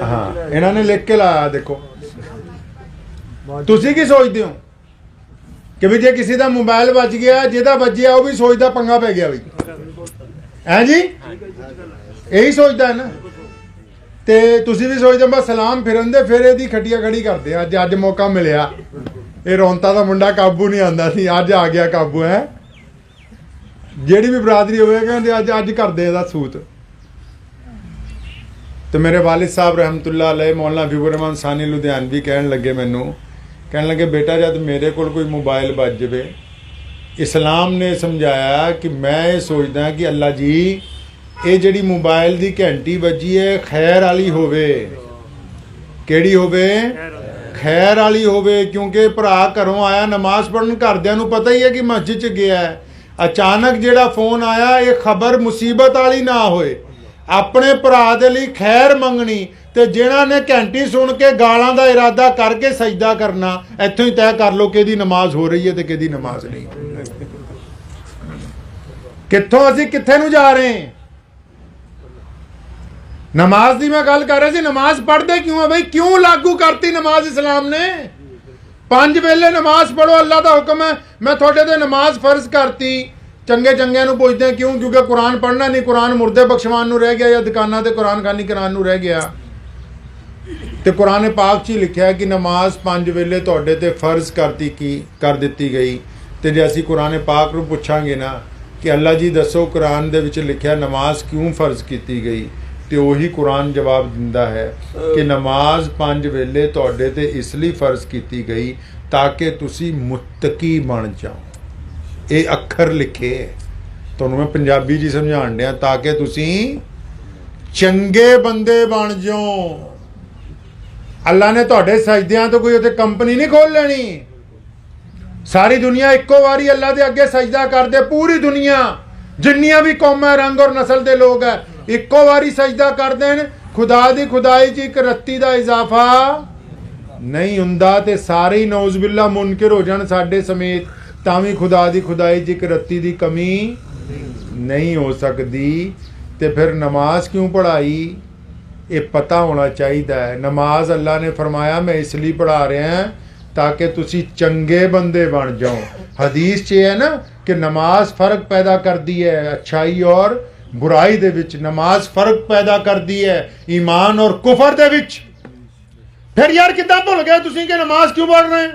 ਹਾਂ, ਇਹਨਾਂ ਨੇ ਲਿਖ ਕੇ ਲਾਇਆ, ਦੇਖੋ। ਤੁਸੀਂ ਕੀ ਸੋਚਦੇ ਹੋ ਕਿ ਵੀ ਜੇ ਕਿਸੇ ਦਾ ਮੋਬਾਈਲ ਵੱਜ ਗਿਆ, ਜਿਹਦਾ ਵੱਜਿਆ ਉਹ ਵੀ ਸੋਚਦਾ ਪੰਗਾ ਪੈ ਗਿਆ ਬਈ, ਹੈ ਜੀ? ਇਹੀ ਸੋਚਦਾ ਹੈ ਨਾ। ਤੇ ਤੁਸੀਂ ਵੀ ਸੋਚਦੇ ਬਸ ਸਲਾਮ ਫਿਰਨ ਦੇ ਫਿਰ ਇਹਦੀ ਖੱਟੀਆਂ ਖੜੀ ਕਰਦੇ ਆ। ਅੱਜ ਮੌਕਾ ਮਿਲਿਆ, ਇਹ ਰੌਂਤਾ ਦਾ ਮੁੰਡਾ ਕਾਬੂ ਨਹੀਂ ਆਉਂਦਾ ਸੀ, ਅੱਜ ਆ ਗਿਆ ਕਾਬੂ। ਹੈ ਜਿਹੜੀ ਵੀ ਬਰਾਦਰੀ ਹੋਵੇਗਾ ਅੱਜ ਕਰਦੇ ਇਹਦਾ ਸੂਤ। ਤੇ ਮੇਰੇ ਵਾਲਿਦ ਸਾਹਿਬ ਰਹਿਮਤੁल्लाह अलैह ਮੌਲਾਨਾ ਹਬੀਬੁਰ ਰਹਿਮਾਨ ਸਾਨੀ ਲੁਧਿਆਣਵੀ ਕਹਿਣ ਲੱਗੇ ਮੈਨੂੰ, ਕਹਿਣ ਲੱਗੇ ਬੇਟਾ ਜਦ ਮੇਰੇ ਕੋਲ ਕੋਈ ਮੋਬਾਈਲ ਵੱਜ ਜਾਵੇ, ਇਸਲਾਮ ਨੇ ਸਮਝਾਇਆ ਕਿ ਮੈਂ ਇਹ ਸੋਚਦਾ ਕਿ ਅੱਲਾ ਜੀ ਇਹ ਜਿਹੜੀ ਮੋਬਾਈਲ ਦੀ ਘੰਟੀ ਵੱਜੀ ਹੈ ਖੈਰ ਵਾਲੀ ਹੋਵੇ। ਕਿਹੜੀ ਹੋਵੇ? ਖੈਰ ਵਾਲੀ ਹੋਵੇ। ਕਿਉਂਕਿ ਭਰਾ ਘਰੋਂ ਆਇਆ ਨਮਾਜ਼ ਪੜ੍ਹਨ, ਘਰਦਿਆਂ ਨੂੰ ਪਤਾ ਹੀ ਹੈ ਕਿ ਮਸਜਿਦ 'ਚ ਗਿਆ ਹੈ, ਅਚਾਨਕ ਜਿਹੜਾ ਫੋਨ ਆਇਆ ਇਹ ਖਬਰ ਮੁਸੀਬਤ ਵਾਲੀ ਨਾ ਹੋਏ। ਆਪਣੇ ਭਰਾ ਦੇ ਲਈ ਖੈਰ ਮੰਗਣੀ, ਤੇ ਜਿਹਨਾਂ ਨੇ ਘੰਟੀ ਸੁਣ ਕੇ ਗਾਲਾਂ ਦਾ ਇਰਾਦਾ ਕਰਕੇ ਸਜਦਾ ਕਰਨਾ, ਇੱਥੋਂ ਹੀ ਤੈਅ ਕਰ ਲਓ ਕਿਹਦੀ ਨਮਾਜ਼ ਹੋ ਰਹੀ ਹੈ ਤੇ ਕਿਹਦੀ ਨਮਾਜ਼ ਨਹੀਂ। ਕਿੱਥੋਂ ਅਸੀਂ ਕਿੱਥੇ ਨੂੰ ਜਾ ਰਹੇ ਹਾਂ? ਨਮਾਜ਼ ਦੀ ਮੈਂ ਗੱਲ ਕਰ ਰਿਹਾ ਸੀ। ਨਮਾਜ਼ ਪੜ੍ਹਦੇ ਕਿਉਂ ਆ ਬਈ? ਕਿਉਂ ਲਾਗੂ ਕਰਤੀ ਨਮਾਜ਼ ਇਸਲਾਮ ਨੇ? 5 ਵੇਲੇ ਨਮਾਜ਼ ਪੜ੍ਹੋ, ਅੱਲਾਹ ਦਾ ਹੁਕਮ ਹੈ, ਮੈਂ ਤੁਹਾਡੇ ਤੇ ਨਮਾਜ਼ ਫਰਜ਼ ਕਰਤੀ। ਚੰਗੇ ਚੰਗਿਆਂ ਨੂੰ ਪੁੱਛਦੇ ਕਿਉਂ? ਕਿਉਂਕਿ ਕੁਰਾਨ ਪੜ੍ਹਨਾ ਨਹੀਂ, ਕੁਰਾਨ ਮੁਰਦੇ ਬਖਸ਼ਵਾਨ ਨੂੰ ਰਹਿ ਗਿਆ, ਜਾਂ ਦੁਕਾਨਾਂ ਤੇ ਕੁਰਾਨ ਖਾਨੀ ਕਰਾਉਣ ਨੂੰ ਰਹਿ ਗਿਆ। ਤੇ ਕੁਰਾਨ ਪਾਕ 'ਚ ਹੀ ਲਿਖਿਆ ਕਿ ਨਮਾਜ਼ 5 ਵੇਲੇ ਤੁਹਾਡੇ ਤੇ ਫਰਜ਼ ਕਰ ਦਿੱਤੀ ਗਈ। ਤੇ ਜੇ ਅਸੀਂ ਕੁਰਾਨ ਪਾਕ ਨੂੰ ਪੁੱਛਾਂਗੇ ਨਾ ਕਿ ਅੱਲਾ ਜੀ ਦੱਸੋ ਕੁਰਾਨ ਦੇ ਵਿੱਚ ਲਿਖਿਆ ਨਮਾਜ਼ ਕਿਉਂ ਫਰਜ਼ ਕੀਤੀ ਗਈ, ਤੇ ਉਹੀ ਕੁਰਾਨ ਜਵਾਬ ਦਿੰਦਾ ਹੈ ਕਿ ਨਮਾਜ਼ 5 ਵੇਲੇ ਤੁਹਾਡੇ ਤੇ ਇਸ ਲਈ ਫਰਜ਼ ਕੀਤੀ ਗਈ ਤਾਂ ਕਿ ਤੁਸੀਂ ਮੁੱਤਕੀ ਬਣ ਜਾਓ। ਇਹ ਅੱਖਰ ਲਿਖੇ ਤੁਹਾਨੂੰ ਮੈਂ ਪੰਜਾਬੀ 'ਚ ਸਮਝਾਉਣ ਡਿਆ, ਤਾਂ ਕਿ ਤੁਸੀਂ ਚੰਗੇ ਬੰਦੇ ਬਣ ਜਾਓ। ਅੱਲਾ ਨੇ ਤੁਹਾਡੇ ਸਜਦਿਆਂ ਤੋਂ ਕੋਈ ਉੱਥੇ ਕੰਪਨੀ ਨਹੀਂ ਖੋਲ ਲੈਣੀ। ਸਾਰੀ ਦੁਨੀਆ ਇੱਕੋ ਵਾਰੀ ਅੱਲਾ ਦੇ ਅੱਗੇ ਸਜਦਾ ਕਰਦੇ, ਪੂਰੀ ਦੁਨੀਆ ਜਿੰਨੀਆਂ ਵੀ ਕੌਮਾਂ ਰੰਗ ਔਰ ਨਸਲ ਦੇ ਲੋਕ ਹੈ ਇੱਕੋ ਵਾਰੀ ਸਜਦਾ ਕਰਦੇ ਨੇ। ਖੁਦਾ ਦੀ ਖੁਦਾਈ 'ਚ ਇੱਕ ਰੱਤੀ ਦਾ ਇਜ਼ਾਫਾ ਨਹੀਂ ਹੁੰਦਾ, ਤੇ ਸਾਰੇ ਹੀ ਨੌਜ਼ ਬਿल्ला ਮੁਨਕਿਰ ਹੋ ਜਾਣ ਸਾਡੇ ਸਮੇਤ, ਤਾਂ ਵੀ ਖੁਦਾ ਦੀ ਖੁਦਾਈ 'ਚ ਇੱਕ ਰੱਤੀ ਦੀ ਕਮੀ नहीं हो सकती। तो फिर नमाज क्यों पढ़ाई? ये पता होना चाहिए। नमाज अल्लाह ने फरमाया मैं इसलिए पढ़ा रहा हैं ताकि तुसी चंगे बंदे बन जाओ। हदीस च है ना कि नमाज फर्क पैदा करती है अच्छाई और बुराई दे विच। नमाज फर्क पैदा करती है ईमान और कुफर दे विच। फिर यार कितना भुल गए तुसी कि नमाज क्यों पढ़ रहे हैं?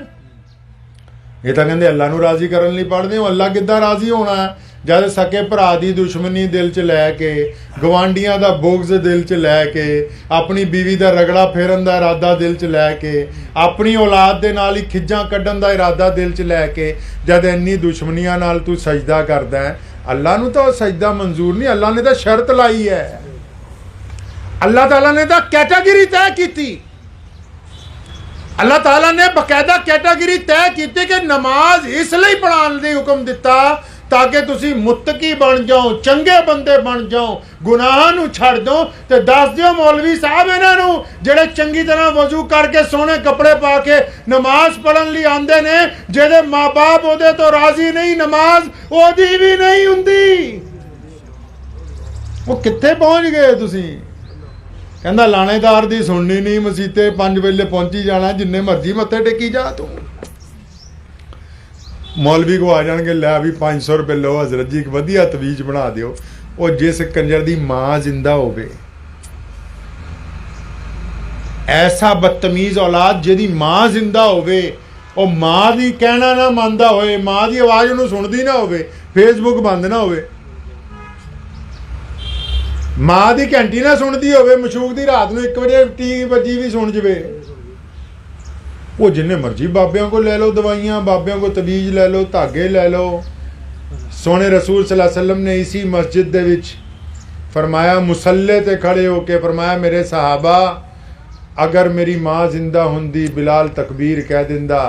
ये तो कहते अल्लाह नूं राजी करन लई पढ़दे हो। अल्लाह किद्दां राजी होना है जद सके भरा दी दुश्मनी दिल च लैके, गवांडियां दा बुगज दिल च लैके, अपनी बीवी दा रगड़ा फेरन दा इरादा दिल च लैके, अपनी औलाद दे नाल ही खिज्जां कड्ढन दा इरादा दिल च लैके जद इन्नी दुश्मनियां नाल तू सजदा करदा है, अल्लाह नूं तां सजदा मंजूर नहीं। अल्लाह ने तां शर्त लाई है, अल्लाह ताला ने तां कैटेगरी तय की। अल्लाह ताला ने बकायदा कैटेगरी तय की कि नमाज इसलिए पढ़ाने का हुक्म दिता ताकि तुसी मुत्तकी बन जाओ, चंगे बंदे बन जाओ, गुनाहां नूं छड़ दो। तो दस दिओ मौलवी साहब इन्हां नूं जिहड़े चंगी तरह वजू करके सोहने कपड़े पा के नमाज पढ़न लई आंदे ने, जिहदे माँ बाप उहदे तो राजी नहीं, नमाज ओहदी भी नहीं हुंदी। वो कित्थे पहुंच गए तुसी? कहंदा लाणेदार दी सुननी नहीं, मसीते 5 वेले पहुंची जाना, जिन्ने मर्जी मत्थे टेकी जा तू। मौलवी को आ जाएंगे लै भी 500 रुपये लो हजरत जी, एक वधिया तवीज बना दिओ। वो जिस कंजर दी मां जिंदा होवे, ऐसा बदतमीज औलाद जिहदी मां जिंदा होवे, वो मां दी कहना ना मानदा होए, मां दी आवाज़ उन्होंने सुनदी ना होवे, फेसबुक बंद ना होवे, मां दी घंटी ना सुनदी होवे, मशूक दी रात नूं 1 बजे टी बजी भी सुन जवे। वो जिन्ने मर्जी बाबियां को ले लो दवाइयां, बाबियां को तवीज ले लो, धागे ले लो। सोने रसूल सल्लल्लाहु अलैहि वसल्लम ने इसी मस्जिद दे विच फरमाया, मुसल्ले ते खड़े होके फरमाया, मेरे सहाबा अगर मेरी माँ जिंदा हुंदी बिलाल तकबीर कह दिंदा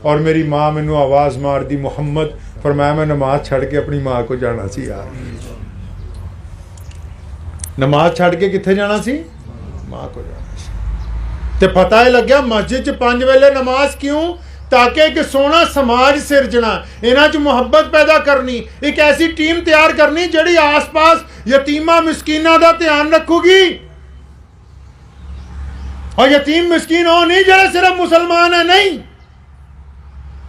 और मेरी माँ मैनू आवाज़ मार दी मुहम्मद, फरमाया मैं नमाज छड़ के अपनी माँ को जाना सी। यार नमाज छड़ के कित्थे जाना सी? माँ को जाना। ते पता ही लग्या मस्जिद च 5 वेले नमाज क्यों? ताकि एक सोना समाज सिरजना, इन्हां च मुहब्बत पैदा करनी, एक ऐसी टीम तैयार करनी जिहड़ी आस पास यतीमा मिसकीना दा ध्यान रखूगी। और यतीम मिसकीन हो नहीं जिहड़े सिर्फ मुसलमान है, नहीं।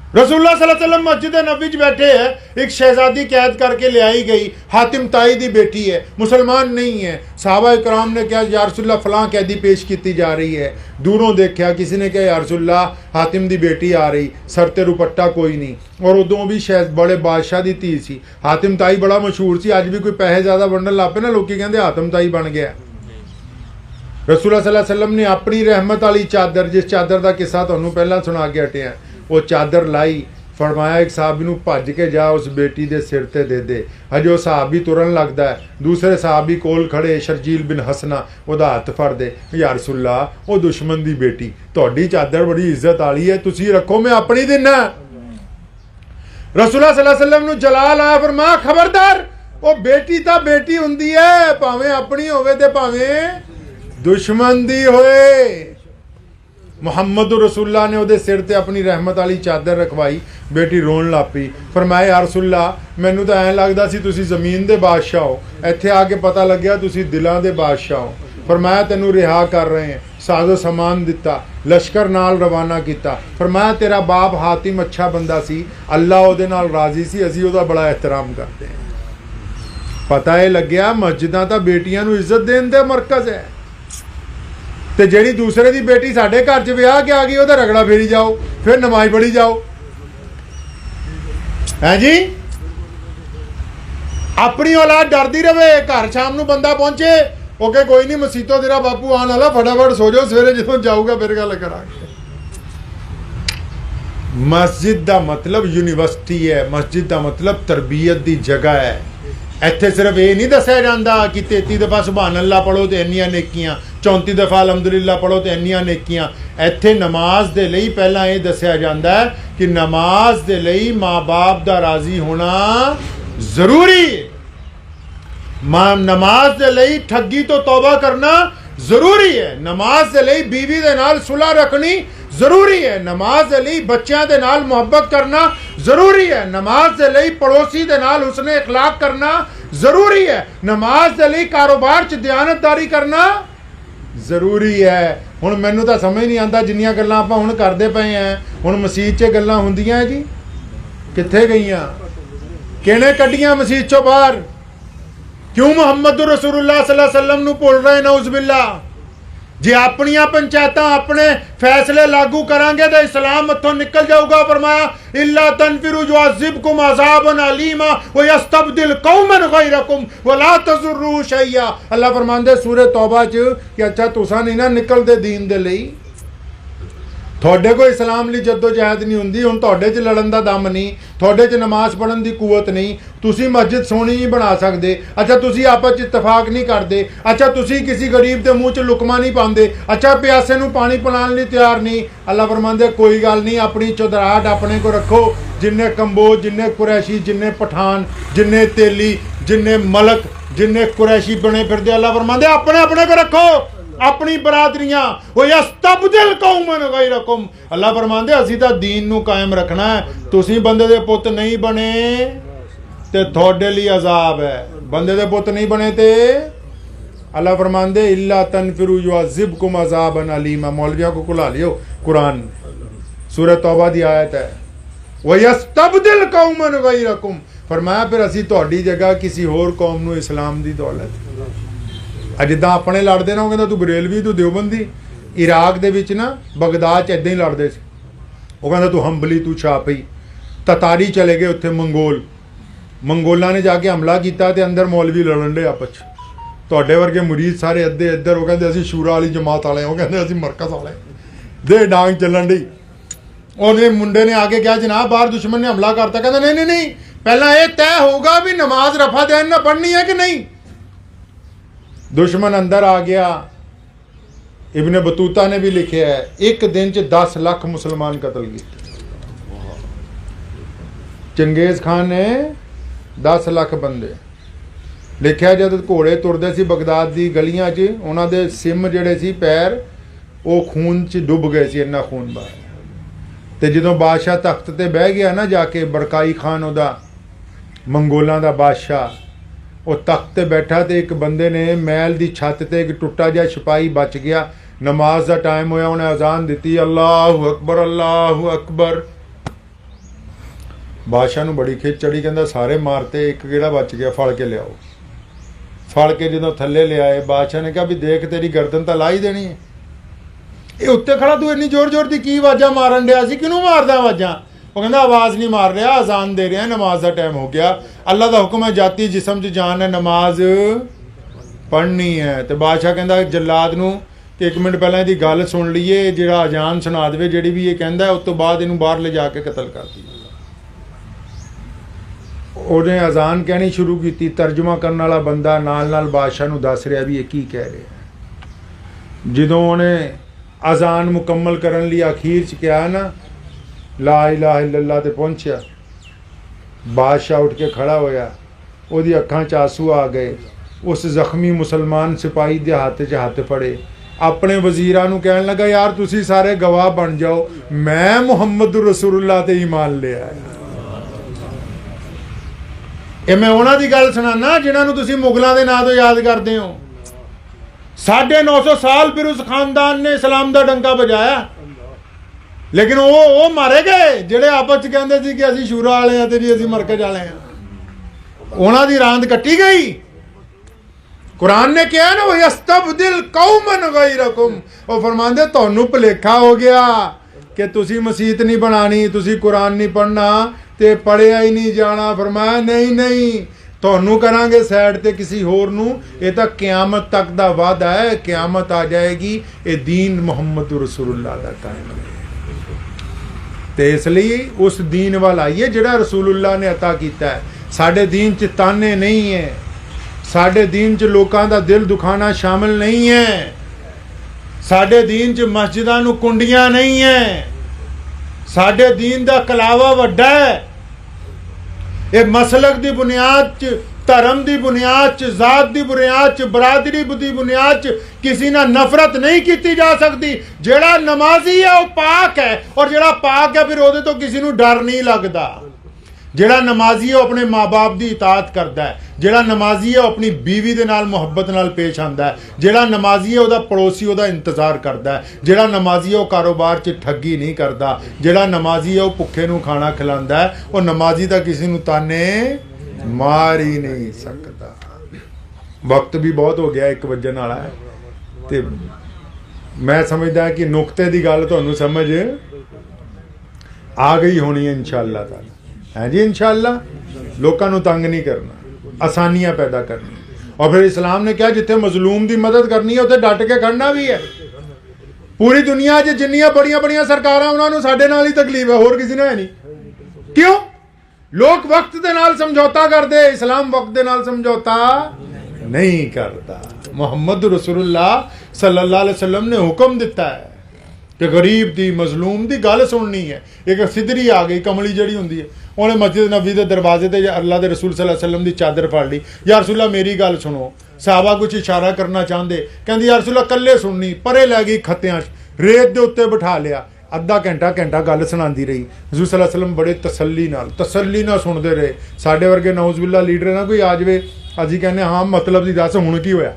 रसूलुल्लाह सल्लल्लाहु अलैहि वसल्लम मस्जिद नबी च बैठे है, एक शहजादी कैद करके ले आई गई, हातिम ताई दी बेटी है, मुसलमान नहीं है। सहाबा इकराम ने कहा या रसूलल्लाह फलां कैदी पेश की जा रही है। दूरों देखा, किसी ने कहा या रसूलल्लाह हातिम दी बेटी आ रही, सर ते दुपट्टा कोई नहीं, और उदों भी शायद बड़े बादशाह दी धी सी। हातिम ताई बड़ा मशहूर सी, अज भी कोई पैसे ज़्यादा वंडन लग पे ना लोग कहते हातिम ताई बन गया। रसूलुल्लाह सल्लल्लाहु अलैहि वसल्लम ने अपनी रहमत वाली चादर, जिस चादर का किस्सा तुहानूं पहलां सुना के हटे, वो चादर लाई, फरमाया एक साहबी नूं भज के जा उस बेटी दे सिर ते दे दे। हजे वो साहबी तुरन लगदा है, दूसरे साहबी कोल खड़े शर्जील बिन हसना ओदा हत्थ फड़ दे, या रसूलल्लाह वो दुश्मन दी बेटी, तुहाडी चादर बड़ी इज्जत वाली है, तुसी रखो मैं अपनी दिना। रसूलुल्लाह सल्लल्लाहु अलैहि वसल्लम नूं जलाल आया, फरमाया खबरदार, वो बेटी तां बेटी हुंदी है, भावें अपनी होवे ते भावें दुश्मन दी होए। मुहम्मद रसूलुल्लाह ने उहदे सिर ते अपनी रहमत वाली चादर रखवाई, बेटी रोन लग पई। फरमाया या रसूलुल्लाह मैनू तां ऐं लगदा सी तुसी ज़मीन दे बादशाह हो, इत्थे आके पता लग्या तुसी दिलां दे बादशाह हो। फरमाया तैनू रिहा कर रहे हैं, साजो समान दिता, लश्कर नाल रवाना किया। फरमाया तेरा बाप हातिम अच्छा बंदा सी, अल्लाह उहदे नाल राजी सी, असीं उहदा बड़ा एहतराम करते हैं। पता यह लग्या मस्जिदां तां बेटियां नू इज्जत देण दे मरकज़ है, ते ਜਿਹੜੀ दूसरे की बेटी साढ़े घर च विआह के आ गई ਉਹਦਾ रगड़ा फेरी जाओ, फिर नमाज पढ़ी जाओ। है जी, अपनी औलाद डरती रहे, घर शाम ਨੂੰ बंदा पहुंचे ओके कोई नहीं मसीतों तेरा बापू आने वाला, फटाफट सो जाओ, सवेरे जो जाऊगा फिर गल करांगे। मस्जिद का मतलब यूनिवर्सिटी है, मस्जिद का मतलब तरबियत की जगह है। ਇੱਥੇ सिर्फ ये नहीं दसिया जाता कि 33 दफ़ा सुभान अल्लाह पढ़ो तो इन्नियां नेकियां, 34 दफ़ा अलहमदुलिल्लाह पढ़ो तो इन्नियां नेकियां। ਇੱਥੇ नमाज दे लई पहला ये दसिया जाता है कि नमाज दे लई माँ बाप दा राजी होना जरूरी है। नमाज दे लई ठगी तो तौबा करना जरूरी है। नमाज दे लई बीवी दे नाल सुलह रखनी ਜ਼ਰੂਰੀ ਹੈ। ਨਮਾਜ਼ ਦੇ ਲਈ ਬੱਚਿਆਂ ਦੇ ਨਾਲ ਮੁਹੱਬਤ ਕਰਨਾ ਜ਼ਰੂਰੀ ਹੈ। ਨਮਾਜ਼ ਦੇ ਲਈ ਪੜੋਸੀ ਦੇ ਨਾਲ ਹੁਸਨ ਅਖਲਾਕ ਕਰਨਾ ਜ਼ਰੂਰੀ ਹੈ। ਨਮਾਜ਼ ਦੇ ਲਈ ਕਾਰੋਬਾਰ 'ਚ ਦਿਆਨਤਦਾਰੀ ਕਰਨਾ ਜ਼ਰੂਰੀ ਹੈ। ਹੁਣ ਮੈਨੂੰ ਤਾਂ ਸਮਝ ਨਹੀਂ ਆਉਂਦਾ ਜਿੰਨੀਆਂ ਗੱਲਾਂ ਆਪਾਂ ਹੁਣ ਕਰਦੇ ਪਏ ਆਂ, ਹੁਣ ਮਸਜਿਦ 'ਚ ਗੱਲਾਂ ਹੁੰਦੀਆਂ ਜੀ, ਕਿੱਥੇ ਗਈਆਂ? ਕਿਹਨੇ ਕੱਢੀਆਂ ਮਸਜਿਦ 'ਚੋਂ ਬਾਹਰ? ਕਿਉਂ ਮੁਹੰਮਦ ਰਸੂਲੁल्लाह सल्लल्लाहु अलैहि वसल्लम ਨੂੰ ਭੁੱਲ ਰਹੇ? ਨਊਜ਼ ਬਿल्ला। ਜੇ ਆਪਣੀਆਂ ਪੰਚਾਇਤਾਂ ਆਪਣੇ ਫੈਸਲੇ ਲਾਗੂ ਕਰਾਂਗੇ ਤਾਂ ਇਸਲਾਮ ਮੱਥੋਂ ਨਿਕਲ ਜਾਊਗਾ। ਫਰਮਾਇਆ ਇਲਾ ਤਨਫਿਰੂ ਯੁਅਜ਼ਿਬकुम ਅਜ਼ਾਬਨ ਅਲੀਮਾ व यस्तबदिल कौमन गैरकुम वला तज़ुर्रू शैया। अल्लाह फरमांदे सूरह तौबा च कि अच्छा तुसां नहीं ना निकलदे दीन दे लई, ਤੁਹਾਡੇ ਕੋਲ ਇਸਲਾਮ ਲਈ ਜੱਦੋ ਜਹਿਦ ਨਹੀਂ ਹੁੰਦੀ। ਹੁਣ ਤੁਹਾਡੇ 'ਚ ਲੜਨ ਦਾ ਦਮ ਨਹੀਂ, ਤੁਹਾਡੇ 'ਚ ਨਮਾਜ਼ ਪੜ੍ਹਨ ਦੀ ਕੂਵਤ ਨਹੀਂ, ਤੁਸੀਂ ਮਸਜਿਦ ਸੋਹਣੀ ਨਹੀਂ ਬਣਾ ਸਕਦੇ। ਅੱਛਾ ਤੁਸੀਂ ਆਪਸ 'ਚ ਇਤਫਾਕ ਨਹੀਂ ਕਰਦੇ। ਅੱਛਾ ਤੁਸੀਂ ਕਿਸੇ ਗਰੀਬ ਦੇ ਮੂੰਹ 'ਚ ਲੁਕਮਾ ਨਹੀਂ ਪਾਉਂਦੇ। ਅੱਛਾ ਪਿਆਸੇ ਨੂੰ ਪਾਣੀ ਪਿਲਾਉਣ ਲਈ ਤਿਆਰ ਨਹੀਂ। ਅੱਲਾਹ ਫਰਮਾਉਂਦੇ ਕੋਈ ਗੱਲ ਨਹੀਂ, ਆਪਣੀ ਚੁਦਰਾਹਟ ਆਪਣੇ ਕੋ ਰੱਖੋ। ਜਿੰਨੇ ਕੰਬੋਜ, ਜਿੰਨੇ ਕੁਰੈਸ਼ੀ, ਜਿੰਨੇ ਪਠਾਨ, ਜਿੰਨੇ ਤੇਲੀ, ਜਿੰਨੇ ਮਲਕ, ਜਿੰਨੇ ਕੁਰੈਸ਼ੀ ਬਣੇ ਫਿਰਦੇ, ਅੱਲਾਹ ਫਰਮਾਉਂਦੇ ਆਪਣੇ ਆਪਣੇ ਕੋ ਰੱਖੋ, अपनी बरादरियां। वो यस्तबदिल कौमन गैरकुम। अल्लाह फरमांदे असीं तां दीन नूं कायम रखना है। तुसीं बंदे दे पुत्त नहीं बने ते तुहाडे लई अजाब है। बंदे दे पुत्त नहीं बने ते अल्लाह फरमांदे इल्ला तनफिरू युअज़िबकुम अज़ाबन अलीमा। मौलवियों को कुला लियो, कुरान सूरह तौबा दी आयत है। वो यस्तबदिल कौमन गैरकुम। फरमाया फिर असीं तुहाडी जगह किसी होर कौम नूं इस्लाम दी दौलत। ਜਿੱਦਾਂ ਆਪਣੇ ਲੜਦੇ ਨਾ, ਉਹ ਕਹਿੰਦਾ ਤੂੰ ਬਰੇਲਵੀ, ਤੂੰ ਦਿਓਬੰਦੀ। ਇਰਾਕ ਦੇ ਵਿੱਚ ਨਾ ਬਗਦਾਦ 'ਚ ਇੱਦਾਂ ਹੀ ਲੜਦੇ ਸੀ। ਉਹ ਕਹਿੰਦਾ ਤੂੰ ਹੰਬਲੀ, ਤੂੰ ਛਾਪਈ। ਤਤਾਰੀ ਚਲੇ ਗਏ ਉੱਥੇ, ਮੰਗੋਲਾਂ ਨੇ ਜਾ ਕੇ ਹਮਲਾ ਕੀਤਾ ਤੇ ਅੰਦਰ ਮੌਲਵੀ ਲੜਨ ਦੇ ਆਪਸ 'ਚ। ਤੁਹਾਡੇ ਵਰਗੇ ਮੁਰੀਦ ਸਾਰੇ ਅੱਧੇ ਇੱਧਰ, ਉਹ ਕਹਿੰਦੇ ਅਸੀਂ ਸ਼ੂਰਾ ਵਾਲੀ ਜਮਾਤ ਵਾਲੇ, ਉਹ ਕਹਿੰਦੇ ਅਸੀਂ ਮਰਕਜ਼ ਵਾਲੇ। ਦੇ ਡਾਂਗ ਚੱਲਣ ਦੀ। ਉਹਨੇ ਮੁੰਡੇ ਨੇ ਆ ਕੇ ਕਿਹਾ ਜਨਾਬ ਬਾਹਰ ਦੁਸ਼ਮਣ ਨੇ ਹਮਲਾ ਕਰਤਾ। ਕਹਿੰਦਾ ਨਹੀਂ ਨਹੀਂ ਨਹੀਂ, ਪਹਿਲਾਂ ਇਹ ਤੈਅ ਹੋਊਗਾ ਵੀ ਨਮਾਜ਼ ਰਫਾ ਦੇਨ ਨਾ ਪੜ੍ਹਨੀ ਹੈ ਕਿ ਨਹੀਂ। दुश्मन अंदर आ गया। इब्ने बतूता ने भी लिखे है एक दिन च 10 लाख मुसलमान कतल किए। चंगेज खान ने 10 लाख बंदे लिखा। जब घोड़े तुरदे सी बगदाद दी गलियां च, उन्हां दे सिम जिहड़े सी पैर वो खून च डुब गए सी, इन्ना खून बाहर। ते जदों बादशाह तख्त ते बह गया ना जाके, बरकाई खान उहदा मंगोलां दा बादशाह, वो तख्त ते बैठा तो एक बंदे ने महल की छत ते एक टुट्टा जिहा सिपाही बच गया। नमाज का टाइम होया, उन्हें अजान दी अल्लाहु अकबर अल्लाहु अकबर। बादशाह नूं बड़ी खिच चढ़ी, कहंदा सारे मारते, एक किहड़ा बच गया, फड़ के लियाओ। फड़ के जदों थल्ले लियाए, बादशाह ने कहा भी देख तेरी गर्दन तो ला ही देनी है। ये उत्ते खड़ा तू इन्नी जोर जोर की की आवाज़ां मारन दिया सी, किहनूं मारदा आवाज़ां? वो कहता आवाज़ नहीं मार रहा, अजान दे रहे हैं, नमाज का टाइम हो गया। अल्लाह का हुक्म है जाती जिसम च जान है, नमाज पढ़नी है। तो बादशाह कहता जल्लाद नूं कि एक मिनट पहले इसकी गल सुन लीए, जिहड़ा अजान सुना दे जिहड़ी भी ये कहता है, उस तो बाद इहनूं बाहर ले जाके कतल कर दी। उहने अजान कहनी शुरू की, तर्जुमा करने वाला बंदा नाल नाल बादशाह नूं दस रहा भी ये की कह रहा। जदों उहने अजान मुकम्मल करन लई अखीर च कहा ना ला इलाहा इल्लल्लाह ते पहुंचा, बादशाह उठ के खड़ा होया, ਉਹਦੀ ਅੱਖਾਂ 'ਚ ਆंसू आ गए। उस ਜ਼ਖਮੀ मुसलमान सिपाही ਦੇ ਹੱਥ 'ਚ ਹੱਥ ਫੜੇ, ਆਪਣੇ ਵਜ਼ੀਰਾਂ ਨੂੰ ਕਹਿਣ ਲੱਗਾ ਯਾਰ ਤੁਸੀਂ ਸਾਰੇ ਗਵਾਹ ਬਣ ਜਾਓ, ਮੈਂ ਮੁਹੰਮਦ ਰਸੂਲullah ਤੇ ਈਮਾਨ ਲਿਆ। ਇਹ ਮੈਂ ਉਹਨਾਂ ਦੀ ਗੱਲ ਸੁਣਾਣਾ ਜਿਨ੍ਹਾਂ ਨੂੰ ਤੁਸੀਂ ਮੁਗਲਾਂ ਦੇ ਨਾਂ ਤੋਂ ਯਾਦ ਕਰਦੇ ਹੋ। 950 साल फिर उस खानदान ने इस्लाम का डंका बजाया, लेकिन वो मारे गए ਜਿਹੜੇ आपस ਚ ਕਹਿੰਦੇ ਸੀ ਕਿ ਅਸੀਂ ਸ਼ੂਰਾ ਵਾਲੇ ਆ ਤੇ ਜੀ ਅਸੀਂ ਮਰਕਜ਼ ਵਾਲੇ ਆ। ਉਹਨਾਂ ਦੀ ਰਾਂਦ ਕੱਟੀ ਗਈ। कुरान ने कहा ना वो यस्तबदिल कौमन गैरकुम। वो फरमांदे ਤੁਹਾਨੂੰ ਭੁਲੇਖਾ ਹੋ ਗਿਆ कि तुसी मसीत नहीं बनानी, तुसी कुरान नहीं पढ़ना ते पढ़िया ही नहीं जाना। फरमाया नहीं नहीं, ਤੁਹਾਨੂੰ करांगे साइड ते किसी होर नूं। ये तो क़यामत तक दा वादा है, क़यामत आ जाएगी, ये दीन मुहम्मद रसूलुल्लाह दा कायम है। ते इसलिए उस दीन वाल आइए जिहड़ा रसूलुल्लाह ने अता कीता है। साडे दीन च ताने नहीं है, साडे दीन च लोकां दा दिल दुखाना शामिल नहीं है, साडे दीन च मस्जिदां नूं कुंडियां नहीं है, साडे दीन दा कलावा वड्डा है। ये मसलक दी बुनियाद च धर्म की बुनियाद च, जात की बुनियाद च, बरादरी की बुनियाद च किसी ना नफरत नहीं की जा सकती। जेड़ा नमाजी है वह पाक है, और जेड़ा पाक है फिर वो तो किसी को डर नहीं लगता। जेड़ा नमाजी है वह अपने माँ बाप की इताअत करता है, जेड़ा नमाजी है वह अपनी बीवी के नाल मुहब्बत नाल पेश आता है, जेड़ा नमाजी है वह पड़ोसी वह इंतजार करता है, जेड़ा नमाजी है वह कारोबार च ठगी नहीं करता, जेड़ा नमाजी है वह भुखे नूं खाना खिलांदा है, वह नमाजी तो किसी नूं ताने मार ही नहीं सकता। वक्त भी बहुत हो गया, 1 वजन वाला है, तो मैं समझदा कि नुकते की गल तुहानूं समझ आ गई होनी है इंशाअल्लाह ताला। है जी, इंशाअल्लाह लोगों को तंग नहीं करना, आसानियां पैदा करनी। और फिर इस्लाम ने कहा जिथे मजलूम की मदद करनी है उत्थे डट के खड़ना भी है। पूरी दुनिया च जिन्नियां बड़ियां बड़ियां सरकारां उन्होंने साडे नाल ही तकलीफ है, होर किसी ने है नहीं। क्यों? लोग वक्त दे नाल समझौता करते, इस्लाम वक्त दे नाल समझौता नहीं करता। मुहम्मद रसूलुल्लाह सल्लल्लाहु अलैहि वसल्लम ने हुक्म दिता है कि गरीब दी मजलूम दी गल सुननी है। एक सिदरी आ गई, कमली जड़ी हुंदी है, उन्हें मस्जिद नबी के दरवाजे ते अल्लाह के रसूल सल्लल्लाहु अलैहि वसल्लम की चादर फड़ ली। या रसूलल्लाह मेरी गल सुनो। साहबा कुछ इशारा करना चाहते, कहती या रसूलल्लाह कल्ले सुननी, परे लै गई खत्तियां रेत के उत्ते बिठा लिया। अद्धा घंटा गल सुनाती रही। हज़ूर सल्लल्लाहु अलैहि वसल्लम बड़े तसल्ली नाल सुनते रहे। साडे वर्गे नौज़बिल्ला लीडर ना कोई आ जाए, असीं कहने हाँ मतलब दी दस, हुण की होया,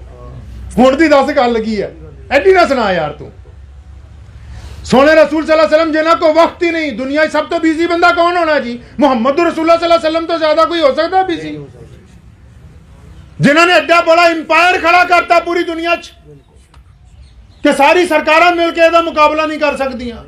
हुण दी दस गल की है, एडी ना सुना यार तू। सोने रसूल सल्लल्लाहु अलैहि वसल्लम जिन्हां को वक्त ही नहीं, दुनिया सब तो बिजी बंदा कौन होना जी? मुहम्मद रसूलुल्लाह सल्लल्लाहु अलैहि वसल्लम तो ज्यादा कोई हो सकता बिजी, जिन्होंने एडा बड़ा इंपायर खड़ा करता पूरी दुनिया च कि सारी सरकारां मिलकर इसदा मुकाबला नहीं कर सकदियां।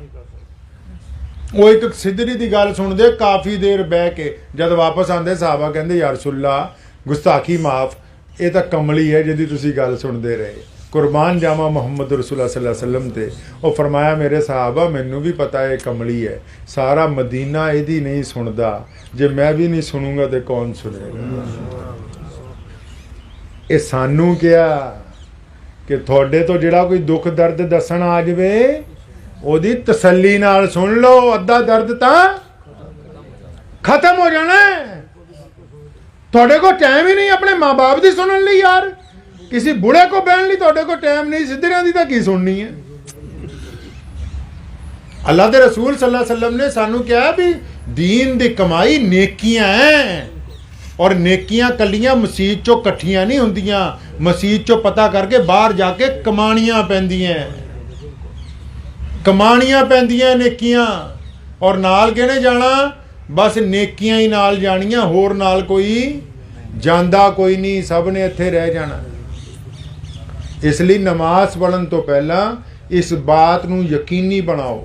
वो एक सिदरी की गल सुनते, काफ़ी देर बह के जब वापस आते साहबा कहते या रसूलल्लाह गुस्ताखी माफ, ये तो कमली है जिहदी तुसीं गल सुनते रहे। कुरबान जावा मुहम्मद रसूलुल्लाह सल्लल्लाहु अलैहि वसल्लम ते। वो फरमाया मेरे साहबा मैनू भी पता है कमली है, सारा मदीना यदी नहीं सुनता, जे मैं भी नहीं सुनूंगा तो कौन सुनेगा। ये सानू क्या कि थोड़े तो जिहड़ा कोई दुख दर्द दसन आ जाए ओदी तसल्ली नाल सुन लो, अद्धा दर्द तां खत्म हो जाना है। थोड़े को टाइम ही नहीं अपने माँ बाप की सुनने लई यार, किसी बुढ़े को बहन ली थोड़े को टाइम नहीं, सिद्धरियां दी तां की सुननी है। अल्लाह दे रसूल सल्लल्लाहु अलैहि वसल्लम ने सानू कहा भी दीन दी कमाई नेकियां हैं, और नेकियां कलियां मसीत चो कट्ठियां नहीं हुंदियां, मसीत चो पता करके बाहर जाके कमानियां पैंदियां, कमानियां पैंदियां नेकियां। और नाल कहने जाना, बस नेकियां ही नाल जानियां, होर नाल कोई जांदा कोई नहीं, सब ने इत्थे रह जाना। इसलिए नमाज पढ़न तो पहला इस बात नूं यकीनी बनाओ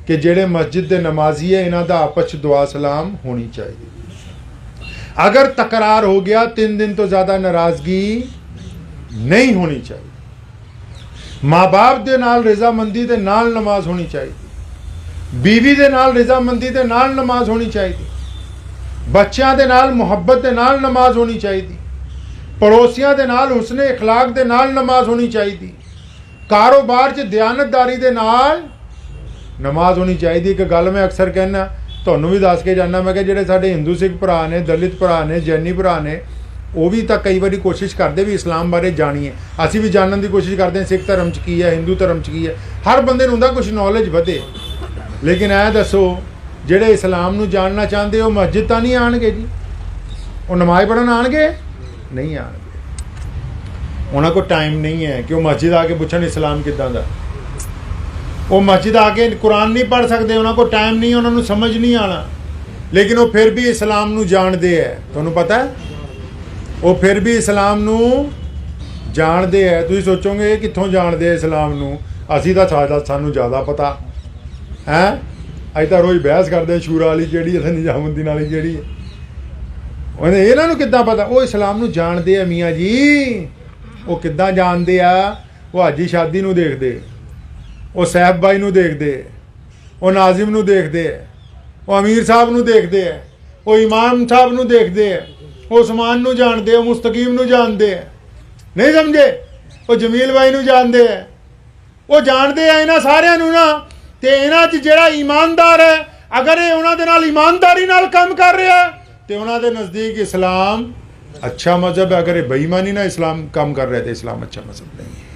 कि जेड़े मस्जिद दे नमाजी है इन्हां दा आपस दुआ सलाम होनी चाहिए। अगर तकरार हो गया 3 दिन तो ज़्यादा नाराज़गी नहीं होनी चाहिए। माँ बाप दे नाल रजामंदी दे नाल नमाज होनी चाहिए, बीवी दे नाल रजामंदी दे नाल नमाज होनी चाहिए, बच्चों दे नाल मुहब्बत दे नाल नमाज होनी चाहिए, पड़ोसियों दे नाल हुस्ने इखलाक दे नाल नमाज होनी चाहिए, कारोबार च दयानतदारी दे नाल नमाज होनी चाहिए। एक गल मैं अक्सर कहना, ਤੁਹਾਨੂੰ भी दस के जाना, मैं ਜਿਹੜੇ ਸਾਡੇ हिंदू सिख भरा ने, दलित भरा ने, जैनी भरा ने, वो भी तो कई बार कोशिश करते भी इस्लाम बारे जानिए। असी भी जानने की कोशिश करते हैं सिख धर्म च की है, हिंदू धर्म च की है, हर बंदे नूं कुछ नॉलेज वधे। लेकिन ऐ दसो ਜਿਹੜੇ इस्लाम नूं जानना चाहते वो मस्जिद तो नहीं आएंगे जी, वो नमाज पढ़न आएंगे नहीं आएंगे। उन्होंने को टाइम नहीं है कि वो मस्जिद आके पूछन इस्लाम किदां दा, वो मस्जिद आके कुरान नहीं पढ़ सकते, उन्होंने को टाइम नहीं, उन्होंने समझ नहीं आना। लेकिन वो फिर भी इस्लाम नूं जानते हैं, तुहानूं पता है वो फिर भी इस्लाम नूं जानते हैं। तुसीं सोचोगे कित्थों जानते हैं इस्लाम नूं, असीं तां सानूं ज़्यादा पता है। अज तां रोज़ बहस करते शूरा वाली केड़ी है, निजामुद्दीन वाली केड़ी है, उन्हें इन्हां नूं किद्दां पता? वो इस्लाम नूं जानते हैं मियाँ जी। वो किद्दां जानते आ? वो हाजी शादी नूं देखते, वो सैफ भाई नूं देखते, वो नाजिम नूं देखते, वो अमीर साहब नूं देखते, वो इमाम साहब नूं देखते, वो उस्मान नूं जानते, वो मुस्तकीम नूं जानते, नहीं समझे? वो जमील भाई नूं जानते हैं, वो जानते हैं इन्हां सारिਆਂ नूं ना। ते इन्हां च जिहड़ा ईमानदार है, अगर ये उन्हां दे नाल ईमानदारी नाल काम कर रहा है तो उन्हां दे नज़दीक इस्लाम अच्छा मजहब है। अगर ये बेईमानी ना इस्लाम काम कर रहे थे, इस्लाम अच्छा मजहब नहीं है।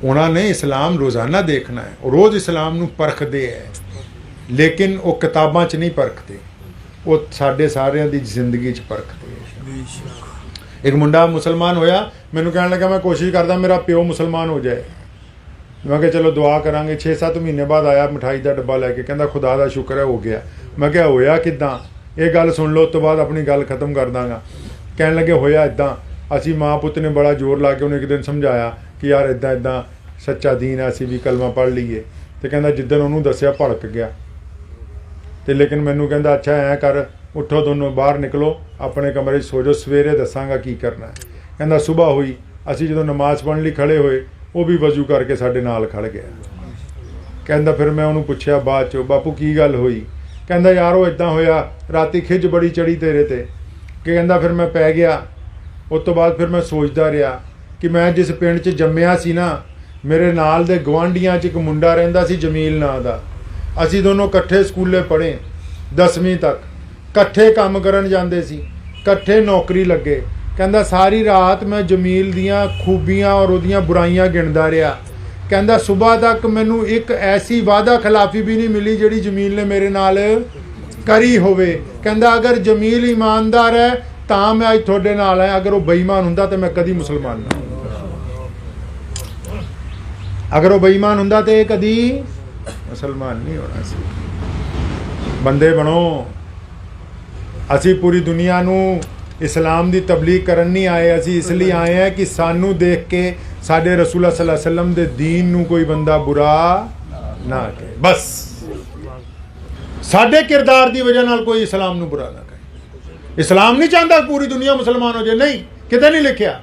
उन्होंने इस्लाम रोज़ाना देखना है, रोज़ इस्लाम नूं परखदे है, लेकिन वो किताबां च नहीं परखते, वो साडे सारिਆਂ ਦੀ ਜ਼ਿੰਦਗੀ 'ਚ परखते है। एक मुंडा मुसलमान होया, मैनू कहने लगा मैं कोशिश करदा मेरा प्यो मुसलमान हो जाए। मैं कहा चलो दुआ करांगे। 6-7 महीने बाद आया मिठाई का डब्बा लैके, कहता खुदा का शुक्र है हो गया। मैं क्या होया किदां, ये गल सुन लो, उस तो बाद अपनी गल खत्म कर दांगा। कहने लगे होया इदां, असी माँ पुत ने बड़ा जोर ला के उन्हें एक दिन समझाया कि यार इदां इदां सच्चा दीन है, असी भी कलमा पढ़ लीए। तो कहता जिद्दन उन्होंने दसिया भड़क गया। तो लेकिन मैनू कहता अच्छा ऐ कर, उठो दोनों बाहर निकलो, अपने कमरे सो जाओ, सवेरे दसांगा की करना है। कहता सुबह हुई, असी जो नमाज पढ़ने लिए खड़े होए, वो भी वजू करके साडे नाल खड़ गया। कहता फिर मैं उन्होंने पूछया बाद चो, बापू की गल हुई? कहता यार वो इदां होया, राती खिज बड़ी चढ़ी तेरे ते। कहता फिर मैं पै गया। उस तो बाद फिर मैं सोचता रहा कि मैं जिस पिंड च जम्मिया सी ना, मेरे नाल दे गवांढियां च एक मुंडा रहिंदा सी जमील नां दा। असी दोनों कट्ठे स्कूले पढ़े 10वीं तक, कट्ठे काम करन जांदे सी, कट्ठे नौकरी लगे। कहता सारी रात मैं जमील दियाँ खूबियाँ और उहदियां बुराइयां गिणदा रहा। कहता सुबह तक मैनू एक ऐसी वादा खिलाफी भी नहीं मिली जिहड़ी जमील ने मेरे नाल करी होवे। कहता अगर जमील ईमानदार है तां मैं अज तुहाडे नाल है, अगर वो बेईमान हुंदा तो मैं कदी मुसलमान ना हुंदा। अगर वो बेईमान हुंदा तो कदी मुसलमान नहीं होना सी। बंदे बनो। असी पूरी दुनिया नू इस्लाम की तबलीग करन नहीं आए, असी इसलिए आए हैं कि सानू देख के साडे रसूल सल्लल्लाहु अलैहि वसल्लम दे दीन नू कोई बंदा बुरा ना कहे। बस साडे किरदार की वजह नाल कोई इस्लाम नू बुरा ना कहे। इस्लाम नहीं चाहता पूरी दुनिया मुसलमान हो जाए, नहीं, किते नहीं लिखिया।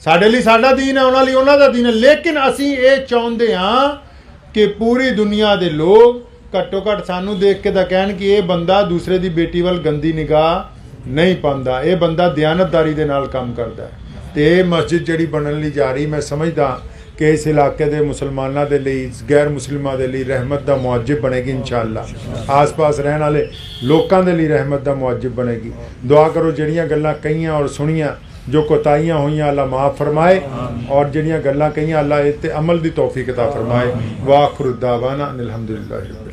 साडे लिए साडा दीन है, उन्हां लिए उन्हां दा दीन है। लेकिन असी ये चाहुंदे हां कि पूरी दुनिया के लोग घट्टो घट्ट सानू देख के तां कहण कि ये बंदा दूसरे की बेटी वाल गंदी निगाह नहीं पांदा, ये बंदा दयानतदारी दे नाल काम करदा है। तो ये मस्जिद जिहड़ी बनन लई जा रही, मैं समझदा कि इस इलाके के मुसलमानों के लिए, गैर मुसलिमां दे लिए रहमत का मुआजिब बनेगी इंशाअल्लाह। आस पास रहने वाले लोगों के लिए रहमत का मुआजिब बनेगी। दुआ करो जिहड़ियां गल्लां कहियां और सुनियां, जो कोताहियां हुई अल्लाह माफ़ फरमाए, और जिहड़ियां गल्लां कहियां अल्लाह इस ते अमल की तौफीक अता फरमाए। वाखिरु दावाना अनिल हम्दुलिल्लाहि।